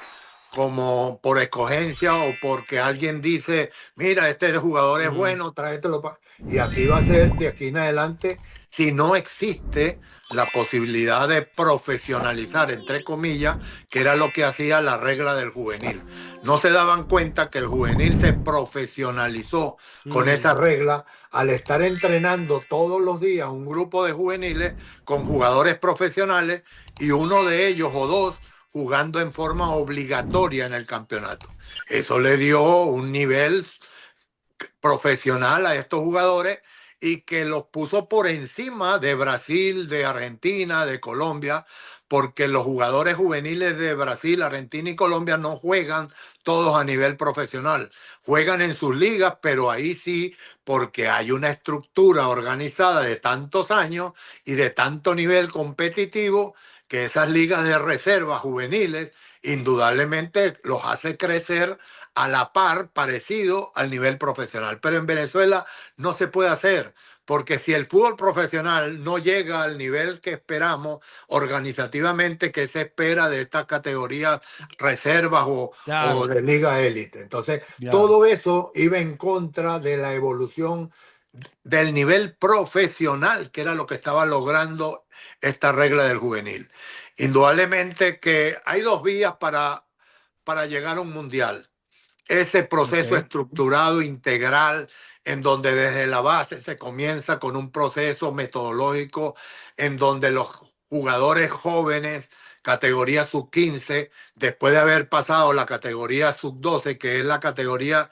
como por escogencia o porque alguien dice, mira, este jugador es Mm, bueno, tráetelo. Y así va a ser de aquí en adelante si no existe la posibilidad de profesionalizar, entre comillas, que era lo que hacía la regla del juvenil. No se daban cuenta que el juvenil se profesionalizó con mm, esa regla al estar entrenando todos los días un grupo de juveniles con jugadores profesionales y uno de ellos o dos jugando en forma obligatoria en el campeonato. Eso le dio un nivel profesional a estos jugadores y que los puso por encima de Brasil, de Argentina, de Colombia, porque los jugadores juveniles de Brasil, Argentina y Colombia no juegan todos a nivel profesional. Juegan en sus ligas, pero ahí sí, porque hay una estructura organizada de tantos años y de tanto nivel competitivo que esas ligas de reserva juveniles indudablemente los hace crecer a la par, parecido al nivel profesional. Pero en Venezuela no se puede hacer, porque si el fútbol profesional no llega al nivel que esperamos organizativamente, que se espera de estas categorías reservas o claro, de liga élite. Entonces, ya. todo eso iba en contra de la evolución del nivel profesional, que era lo que estaba logrando esta regla del juvenil. Indudablemente que hay dos vías para llegar a un mundial. ese proceso Ok. estructurado, integral, en donde desde la base se comienza con un proceso metodológico, en donde los jugadores jóvenes, categoría sub 15, después de haber pasado la categoría sub 12, que es la categoría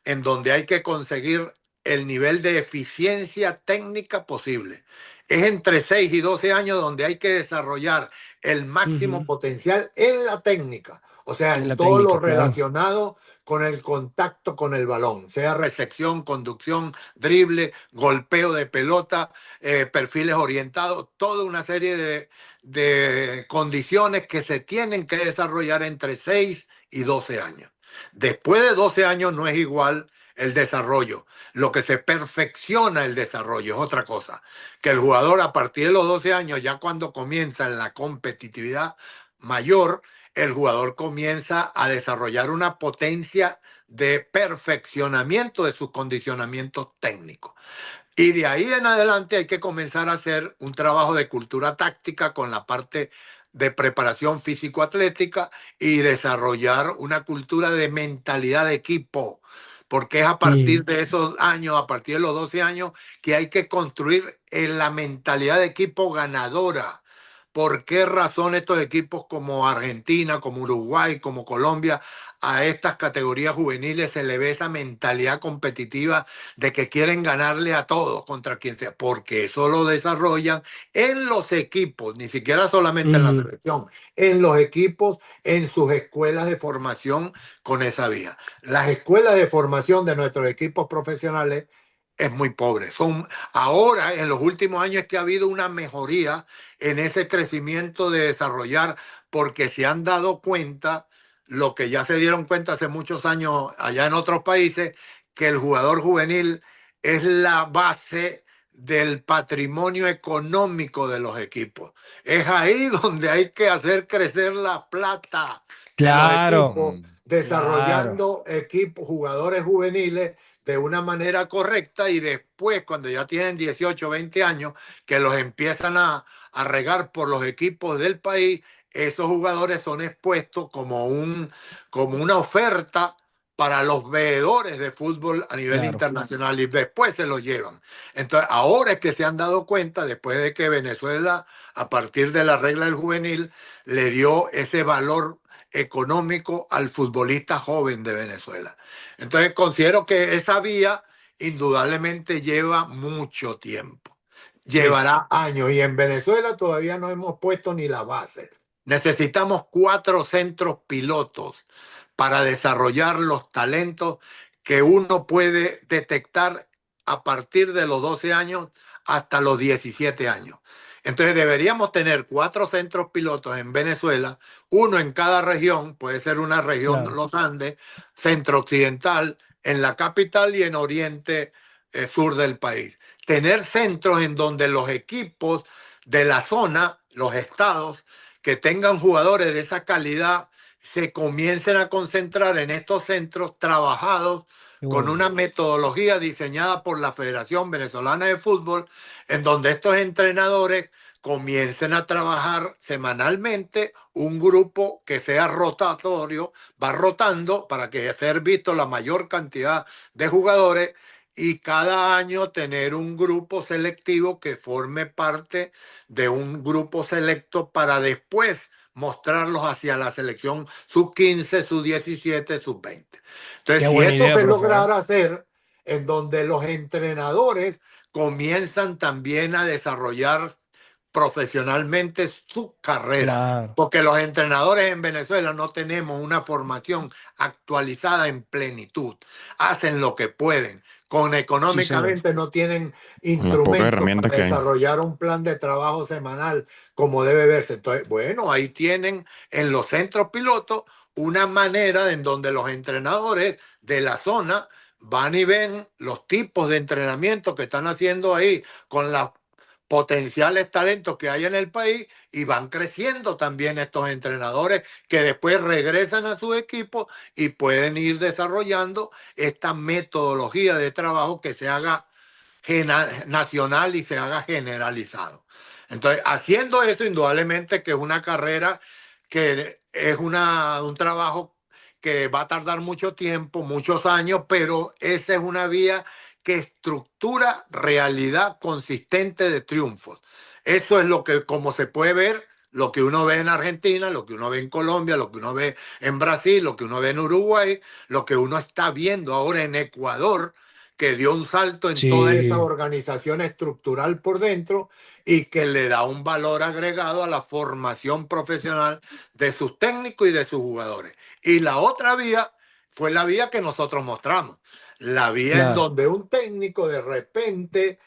en donde hay que conseguir el nivel de eficiencia técnica posible. Es entre 6 y 12 años donde hay que desarrollar el máximo Ujú. potencial en la técnica, o sea, En en la todo lo técnica, claro. relacionado con el contacto con el balón, sea recepción, conducción, drible, golpeo de pelota, perfiles orientados, toda una serie de condiciones que se tienen que desarrollar entre 6 y 12 años. Después de 12 años no es igual el desarrollo. Lo que se perfecciona el desarrollo es otra cosa. Que el jugador a partir de los 12 años, ya cuando comienza en la competitividad mayor, el jugador comienza a desarrollar una potencia de perfeccionamiento de sus condicionamientos técnicos. Y de ahí en adelante hay que comenzar a hacer un trabajo de cultura táctica con la parte de preparación físico-atlética y desarrollar una cultura de mentalidad de equipo, porque es a partir Sí. de esos años, a partir de los 12 años, que hay que construir en la mentalidad de equipo ganadora. ¿Por qué razón estos equipos como Argentina, como Uruguay, como Colombia, a estas categorías juveniles se le ve esa mentalidad competitiva de que quieren ganarle a todos contra quien sea? Porque eso lo desarrollan en los equipos, ni siquiera solamente en la Ujú. selección, en los equipos, en sus escuelas de formación con esa vía. Las escuelas de formación de nuestros equipos profesionales es muy pobre. Ahora, en los últimos años, es que ha habido una mejoría en ese crecimiento de desarrollar, porque se han dado cuenta, lo que ya se dieron cuenta hace muchos años allá en otros países, que el jugador juvenil es la base del patrimonio económico de los equipos. Es ahí donde hay que hacer crecer la plata de los Claro, equipos, Mm. claro. desarrollando equipos, jugadores juveniles de una manera correcta, y después, cuando ya tienen 18 20 años, que los empiezan a regar por los equipos del país, esos jugadores son expuestos como una oferta para los veedores de fútbol a nivel Claro. internacional, y después se lo llevan. Entonces, ahora es que se han dado cuenta, después de que Venezuela, a partir de la regla del juvenil, le dio ese valor económico al futbolista joven de Venezuela. Entonces, considero que esa vía indudablemente lleva mucho tiempo. Sí. Llevará años, y en Venezuela todavía no hemos puesto ni la base. Necesitamos 4 centros pilotos para desarrollar los talentos que uno puede detectar a partir de los 12 años hasta los 17 años. Entonces deberíamos tener 4 centros pilotos en Venezuela, uno en cada región. Puede ser una región, Claro. los Andes, centro occidental, en la capital y en oriente sur del país. Tener centros en donde los equipos de la zona, los estados, que tengan jugadores de esa calidad, se comiencen a concentrar en estos centros trabajados Qué con bueno. una metodología diseñada por la Federación Venezolana de Fútbol, en donde estos entrenadores comiencen a trabajar semanalmente un grupo que sea rotatorio, va rotando para que sea visto la mayor cantidad de jugadores, y cada año tener un grupo selectivo que forme parte de un grupo selecto para después mostrarlos hacia la selección sub 15, sub 17, sub 20. Entonces, Qué si buena esto idea, se profe, ¿ah? lograra hacer, en donde los entrenadores comienzan también a desarrollar profesionalmente su carrera, Claro. porque los entrenadores en Venezuela no tenemos una formación actualizada en plenitud. Hacen lo que pueden. Sí, señor. Económicamente no tienen Con las pocas instrumentos herramientas para que hay. desarrollar un plan de trabajo semanal como debe verse. Entonces, bueno, ahí tienen en los centros pilotos una manera en donde los entrenadores de la zona van y ven los tipos de entrenamiento que están haciendo ahí con los potenciales talentos que hay en el país, y van creciendo también estos entrenadores que después regresan a su equipo y pueden ir desarrollando esta metodología de trabajo que se haga nacional y se haga generalizado. Entonces, haciendo eso, indudablemente que es una carrera, que es un trabajo que va a tardar mucho tiempo, muchos años, pero esa es una vía que estructura realidad consistente de triunfos. Eso es lo que, como se puede ver, lo que uno ve en Argentina, lo que uno ve en Colombia, lo que uno ve en Brasil, lo que uno ve en Uruguay, lo que uno está viendo ahora en Ecuador, que dio un salto en toda esa Sí, organización estructural por dentro y que le da un valor agregado a la formación profesional de sus técnicos y de sus jugadores. Y la otra vía fue la vía que nosotros mostramos, la vía en claro, donde un técnico de repente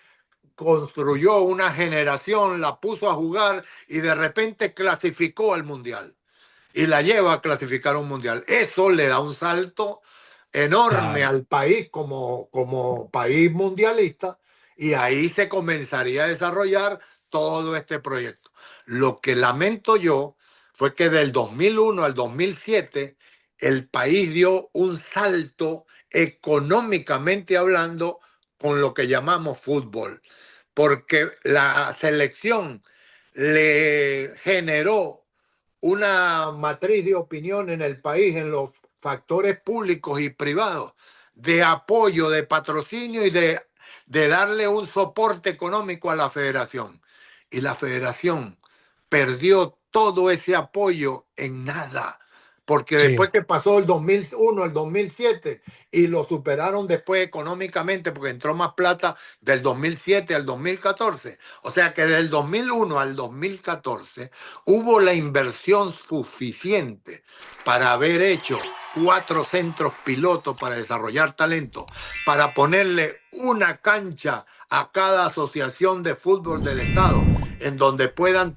construyó una generación, la puso a jugar y de repente clasificó al mundial y la lleva a clasificar a un mundial. Eso le da un salto enorme claro, al país como país mundialista y ahí se comenzaría a desarrollar todo este proyecto. Lo que lamento yo fue que del 2001 al 2007 el país dio un salto económicamente hablando con lo que llamamos fútbol, porque la selección le generó una matriz de opinión en el país, en los factores públicos y privados, de apoyo, de patrocinio y de darle un soporte económico a la federación. Y la federación perdió todo ese apoyo en nada. Porque sí, después que pasó el 2001 al 2007 y lo superaron después económicamente porque entró más plata del 2007 al 2014. O sea que del 2001 al 2014 hubo la inversión suficiente para haber hecho 4 centros pilotos para desarrollar talento, para ponerle una cancha a cada asociación de fútbol del estado, en donde puedan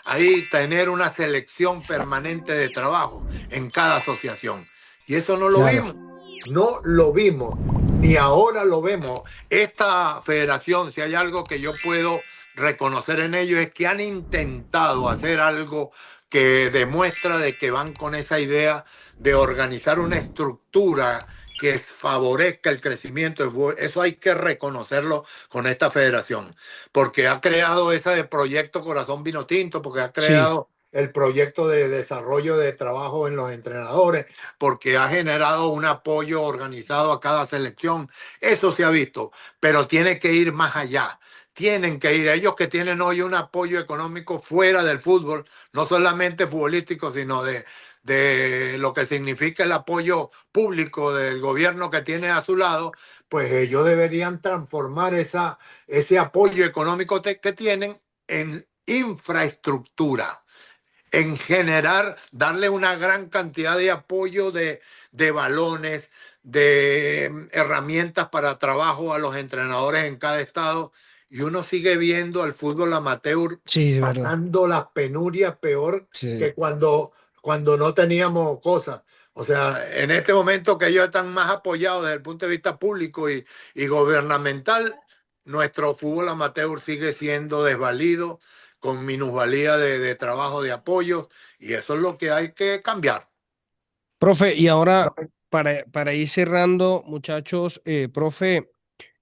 ahí tener una selección permanente de trabajo en cada asociación. Y eso no lo claro. vimos, no lo vimos, ni ahora lo vemos. Esta federación, si hay algo que yo puedo reconocer en ellos, es que han intentado hacer algo que demuestra de que van con esa idea de organizar una estructura que favorezca el crecimiento del fútbol. Eso hay que reconocerlo con esta federación, porque ha creado ese proyecto Corazón Vino Tinto, porque ha Sí, creado el proyecto de desarrollo de trabajo en los entrenadores, porque ha generado un apoyo organizado a cada selección. Eso se ha visto, pero tiene que ir más allá. Tienen que ir ellos que tienen hoy un apoyo económico fuera del fútbol, no solamente futbolístico, sino de lo que significa el apoyo público del gobierno que tiene a su lado, pues ellos deberían transformar ese apoyo económico que tienen en infraestructura, en generar, darle una gran cantidad de apoyo de balones, de herramientas para trabajo a los entrenadores en cada estado. Y uno sigue viendo al fútbol amateur sí, es verdad. pasando las penurias peor Sí, que cuando no teníamos cosas. O sea, en este momento que ellos están más apoyados desde el punto de vista público y gubernamental, nuestro fútbol amateur sigue siendo desvalido, con minusvalía de trabajo de apoyo, y eso es lo que hay que cambiar. profe, y ahora para ir cerrando, muchachos, profe,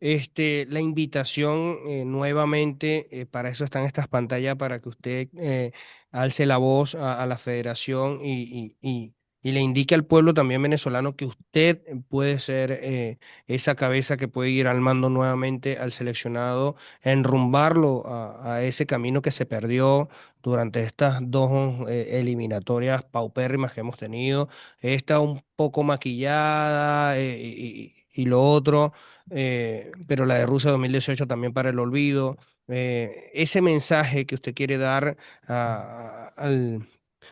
la invitación nuevamente, para eso están estas pantallas, para que usted alce la voz a la federación y le indique al pueblo también venezolano que usted puede ser esa cabeza que puede ir al mando nuevamente al seleccionado, enrumbarlo a ese camino que se perdió durante estas dos eliminatorias paupérrimas que hemos tenido. Esta un poco maquillada y lo otro, pero la de Rusia 2018 también para el olvido. Ese mensaje que usted quiere dar al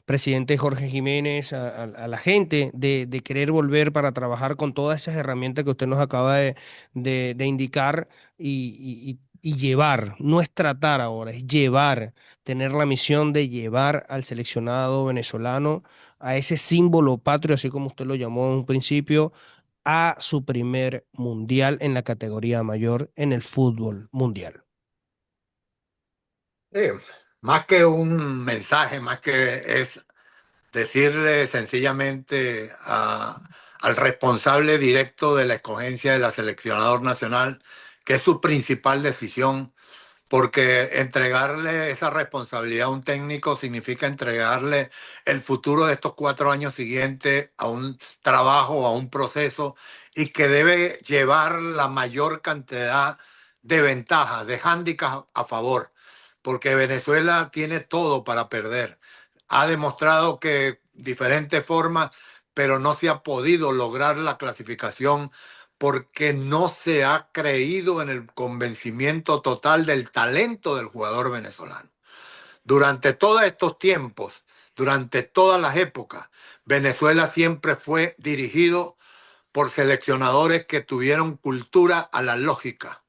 presidente Jorge Jiménez, a la gente de querer volver para trabajar con todas esas herramientas que usted nos acaba de indicar y llevar, no es tratar ahora, es llevar, tener la misión de llevar al seleccionado venezolano a ese símbolo patrio, así como usted lo llamó en un principio, a su primer mundial en la categoría mayor en el fútbol mundial. Eh, Más que un mensaje, más que es decirle sencillamente al responsable directo de la escogencia del seleccionador nacional que es su principal decisión, porque entregarle esa responsabilidad a un técnico significa entregarle el futuro de estos 4 años siguientes a un trabajo, a un proceso, y que debe llevar la mayor cantidad de ventajas, de hándicaps a favor, porque Venezuela tiene todo para perder. Ha demostrado que diferentes formas, pero no se ha podido lograr la clasificación porque no se ha creído en el convencimiento total del talento del jugador venezolano. Durante todos estos tiempos, durante todas las épocas, Venezuela siempre fue dirigido por seleccionadores que tuvieron cultura a la lógica,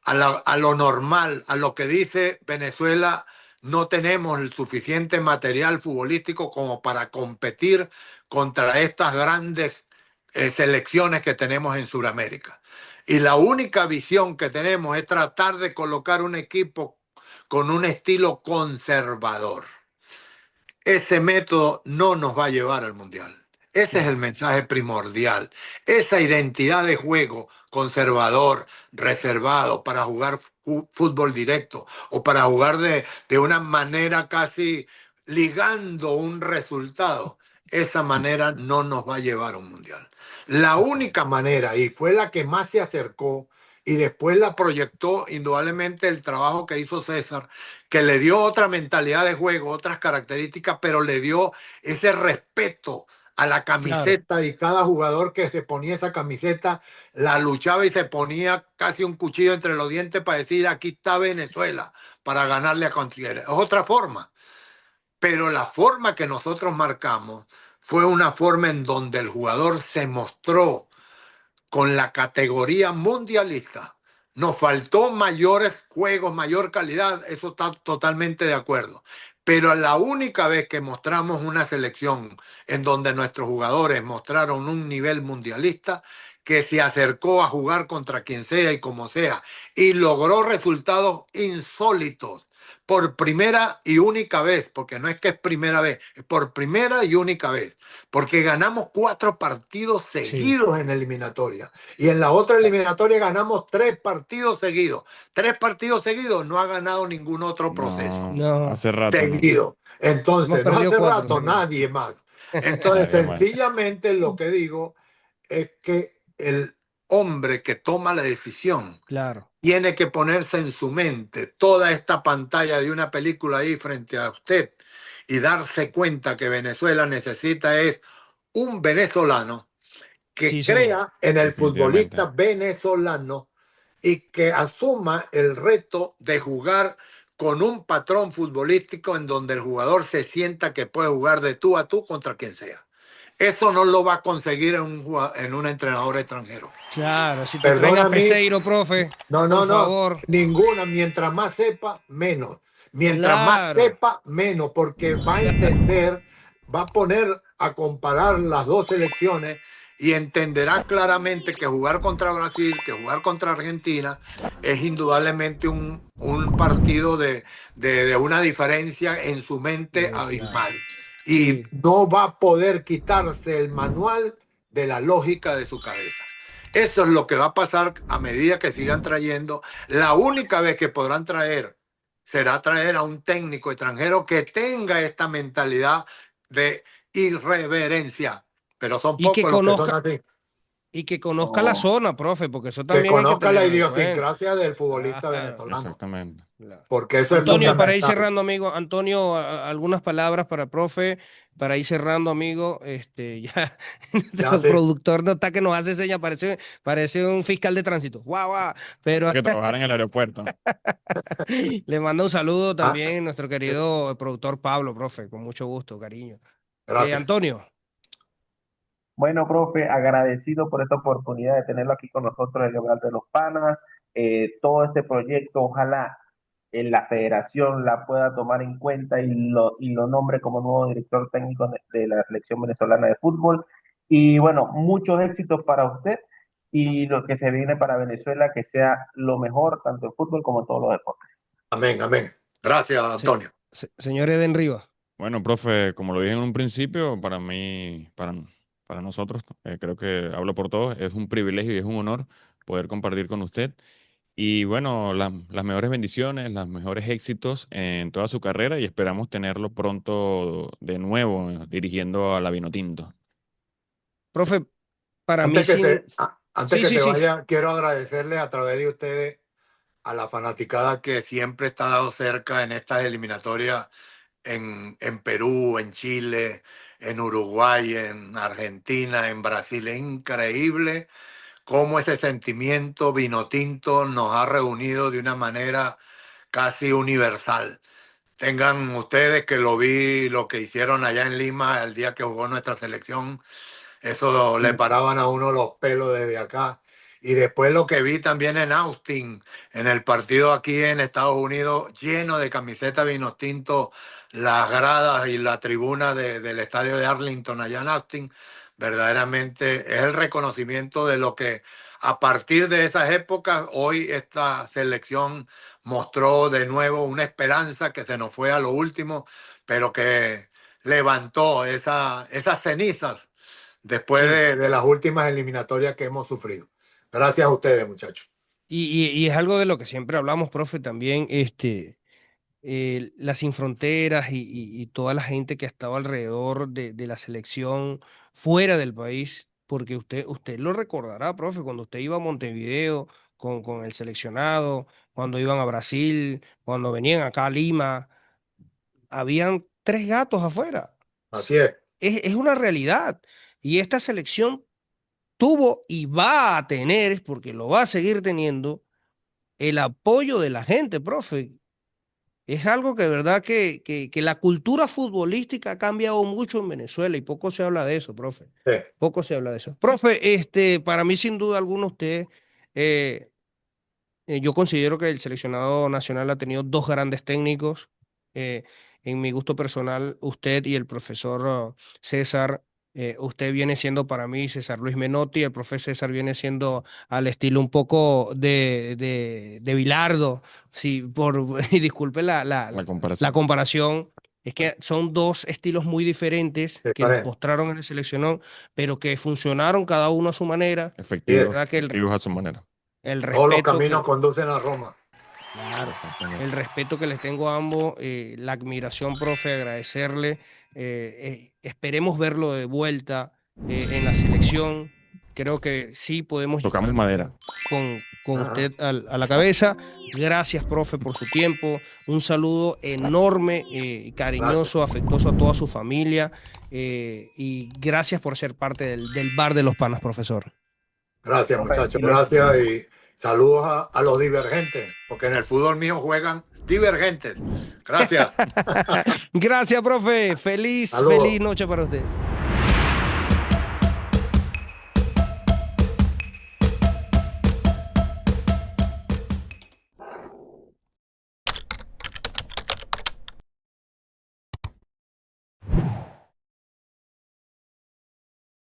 a lo normal, a lo que dice Venezuela. No tenemos el suficiente material futbolístico como para competir contra estas grandes selecciones que tenemos en Sudamérica. Y la única visión que tenemos es tratar de colocar un equipo con un estilo conservador. Ese método no nos va a llevar al Mundial. Ese es el mensaje primordial. Esa identidad de juego conservador, reservado, para jugar fútbol directo o para jugar de una manera casi ligando un resultado, esa manera no nos va a llevar a un Mundial. La única manera, y fue la que más se acercó, y después la proyectó indudablemente el trabajo que hizo César, que le dio otra mentalidad de juego, otras características, pero le dio ese respeto a la camiseta, y cada jugador que se ponía esa camiseta la luchaba y se ponía casi un cuchillo entre los dientes para decir: aquí está Venezuela, para ganarle a cualquiera. Es otra forma, pero la forma que nosotros marcamos fue una forma en donde el jugador se mostró con la categoría mundialista. Nos faltó mayores juegos, mayor calidad, eso está totalmente de acuerdo. Pero la única vez que mostramos una selección en donde nuestros jugadores mostraron un nivel mundialista, que se acercó a jugar contra quien sea y como sea, y logró resultados insólitos por primera y única vez, porque no es que es primera vez, es por primera y única vez, porque ganamos 4 partidos seguidos en eliminatoria, y en la otra eliminatoria ganamos 3 partidos seguidos. 3 partidos seguidos no ha ganado ningún otro proceso. No. Hace rato. No. Seguido. Entonces, no perdido hace 4 rato seguidos. nadie más. Entonces, Nadie más. sencillamente lo que digo es que el hombre que toma la decisión Claro. tiene que ponerse en su mente toda esta pantalla de una película ahí frente a usted y darse cuenta que Venezuela necesita es un venezolano que Sí, señor. crea en el Definitivamente. futbolista venezolano y que asuma el reto de jugar con un patrón futbolístico en donde el jugador se sienta que puede jugar de tú a tú contra quien sea. Eso no lo va a conseguir en un entrenador extranjero. Claro, si te traen a Peseiro, profe, No, por favor. ninguna. Mientras más sepa, menos. Mientras más sepa, menos, porque va a entender, va a poner a comparar las dos selecciones y entenderá claramente que jugar contra Brasil, que jugar contra Argentina, es indudablemente un partido de una diferencia en su mente abismal. Y no va a poder quitarse el manual de la lógica de su cabeza. Eso es lo que va a pasar a medida que sigan trayendo. La única vez que podrán traer será traer a un técnico extranjero que tenga esta mentalidad de irreverencia. Pero son pocos los que son así. Y que conozca la zona, profe, porque eso también Que conozca la hay que tenerlo en cuenta. idiosincrasia del futbolista venezolano. Exactamente. Porque eso Antonio, es para ir fundamental. cerrando, amigo, Antonio, algunas palabras para el profe, para ir cerrando, amigo, ya el productor no está que nos hace señas, parece un fiscal de tránsito, guau, pero que trabajar en el aeropuerto. le mando un saludo también a nuestro querido productor Pablo, profe, con mucho gusto, cariño. Gracias. Antonio. Bueno, profe, agradecido por esta oportunidad de tenerlo aquí con nosotros en el Hogar de los Panas. Todo este proyecto, ojalá la federación la pueda tomar en cuenta y lo nombre como nuevo director técnico de la selección venezolana de fútbol. Y bueno, muchos éxitos para usted y lo que se viene para Venezuela, que sea lo mejor tanto en fútbol como en todos los deportes. Amén, amén. Gracias, Antonio. Señor Eden Rivas. Bueno, profe, como lo dije en un principio, para mí, para nosotros, creo que hablo por todos, es un privilegio y es un honor poder compartir con usted. Y bueno, las mejores bendiciones, los mejores éxitos en toda su carrera y esperamos tenerlo pronto de nuevo dirigiendo a la Vinotinto. Profe, para mí Antes Sí, que sí, te sí. vaya, quiero agradecerle a través de ustedes a la fanaticada que siempre está dado cerca en estas eliminatorias en Perú, en Chile, en Uruguay, en Argentina, en Brasil. Es increíble cómo ese sentimiento vinotinto nos ha reunido de una manera casi universal. Tengan ustedes que lo vi, lo que hicieron allá en Lima el día que jugó nuestra selección, eso le paraban a uno los pelos desde acá. Y después lo que vi también en Austin, en el partido aquí en Estados Unidos, lleno de camisetas vino tinto, las gradas y la tribuna del estadio de Arlington allá en Austin, verdaderamente es el reconocimiento de lo que a partir de esas épocas, hoy esta selección mostró de nuevo una esperanza que se nos fue a lo último, pero que levantó esas cenizas después Sí. de las últimas eliminatorias que hemos sufrido. Gracias a ustedes, muchachos. Y es algo de lo que siempre hablamos, profe, también, las Sin Fronteras y toda la gente que ha estado alrededor de la selección fuera del país, porque usted lo recordará, profe, cuando usted iba a Montevideo con el seleccionado, cuando iban a Brasil, cuando venían acá a Lima, habían tres gatos afuera. Así es. Es una realidad. Y esta selección tuvo y va a tener, porque lo va a seguir teniendo, el apoyo de la gente, profe. Es algo que de verdad que la cultura futbolística ha cambiado mucho en Venezuela y poco se habla de eso, profe. Sí. Poco se habla de eso. Profe, para mí sin duda alguna usted, eh, yo considero que el seleccionado nacional ha tenido dos grandes técnicos. eh, en mi gusto personal, usted y el profesor César, usted viene siendo para mí César Luis Menotti, el profesor César viene siendo al estilo un poco de Bilardo. Sí, y disculpe La la comparación. comparación. Es que son dos estilos muy diferentes que nos Diferente. postraron en el seleccionado, pero que funcionaron cada uno a su manera. Y De es, Efectivos, verdad que efectivos a su manera. el todos los respeto caminos que, conducen a Roma. Claro, Exactamente. el respeto que les tengo a ambos, la admiración, profe, agradecerle. Esperemos verlo de vuelta en la selección. Creo que sí podemos Tocamos llegar madera. con Ajá. usted a la cabeza. Gracias, profe, por su tiempo. Un saludo enorme, Gracias. cariñoso, afectuoso a toda su familia. Y gracias por ser parte del bar de los panas, profesor. Gracias, Profe, muchachos. y le, Gracias y saludos a los divergentes, porque en el fútbol mío juegan divergentes. Gracias. Gracias, profe. Feliz Saludos. noche para usted.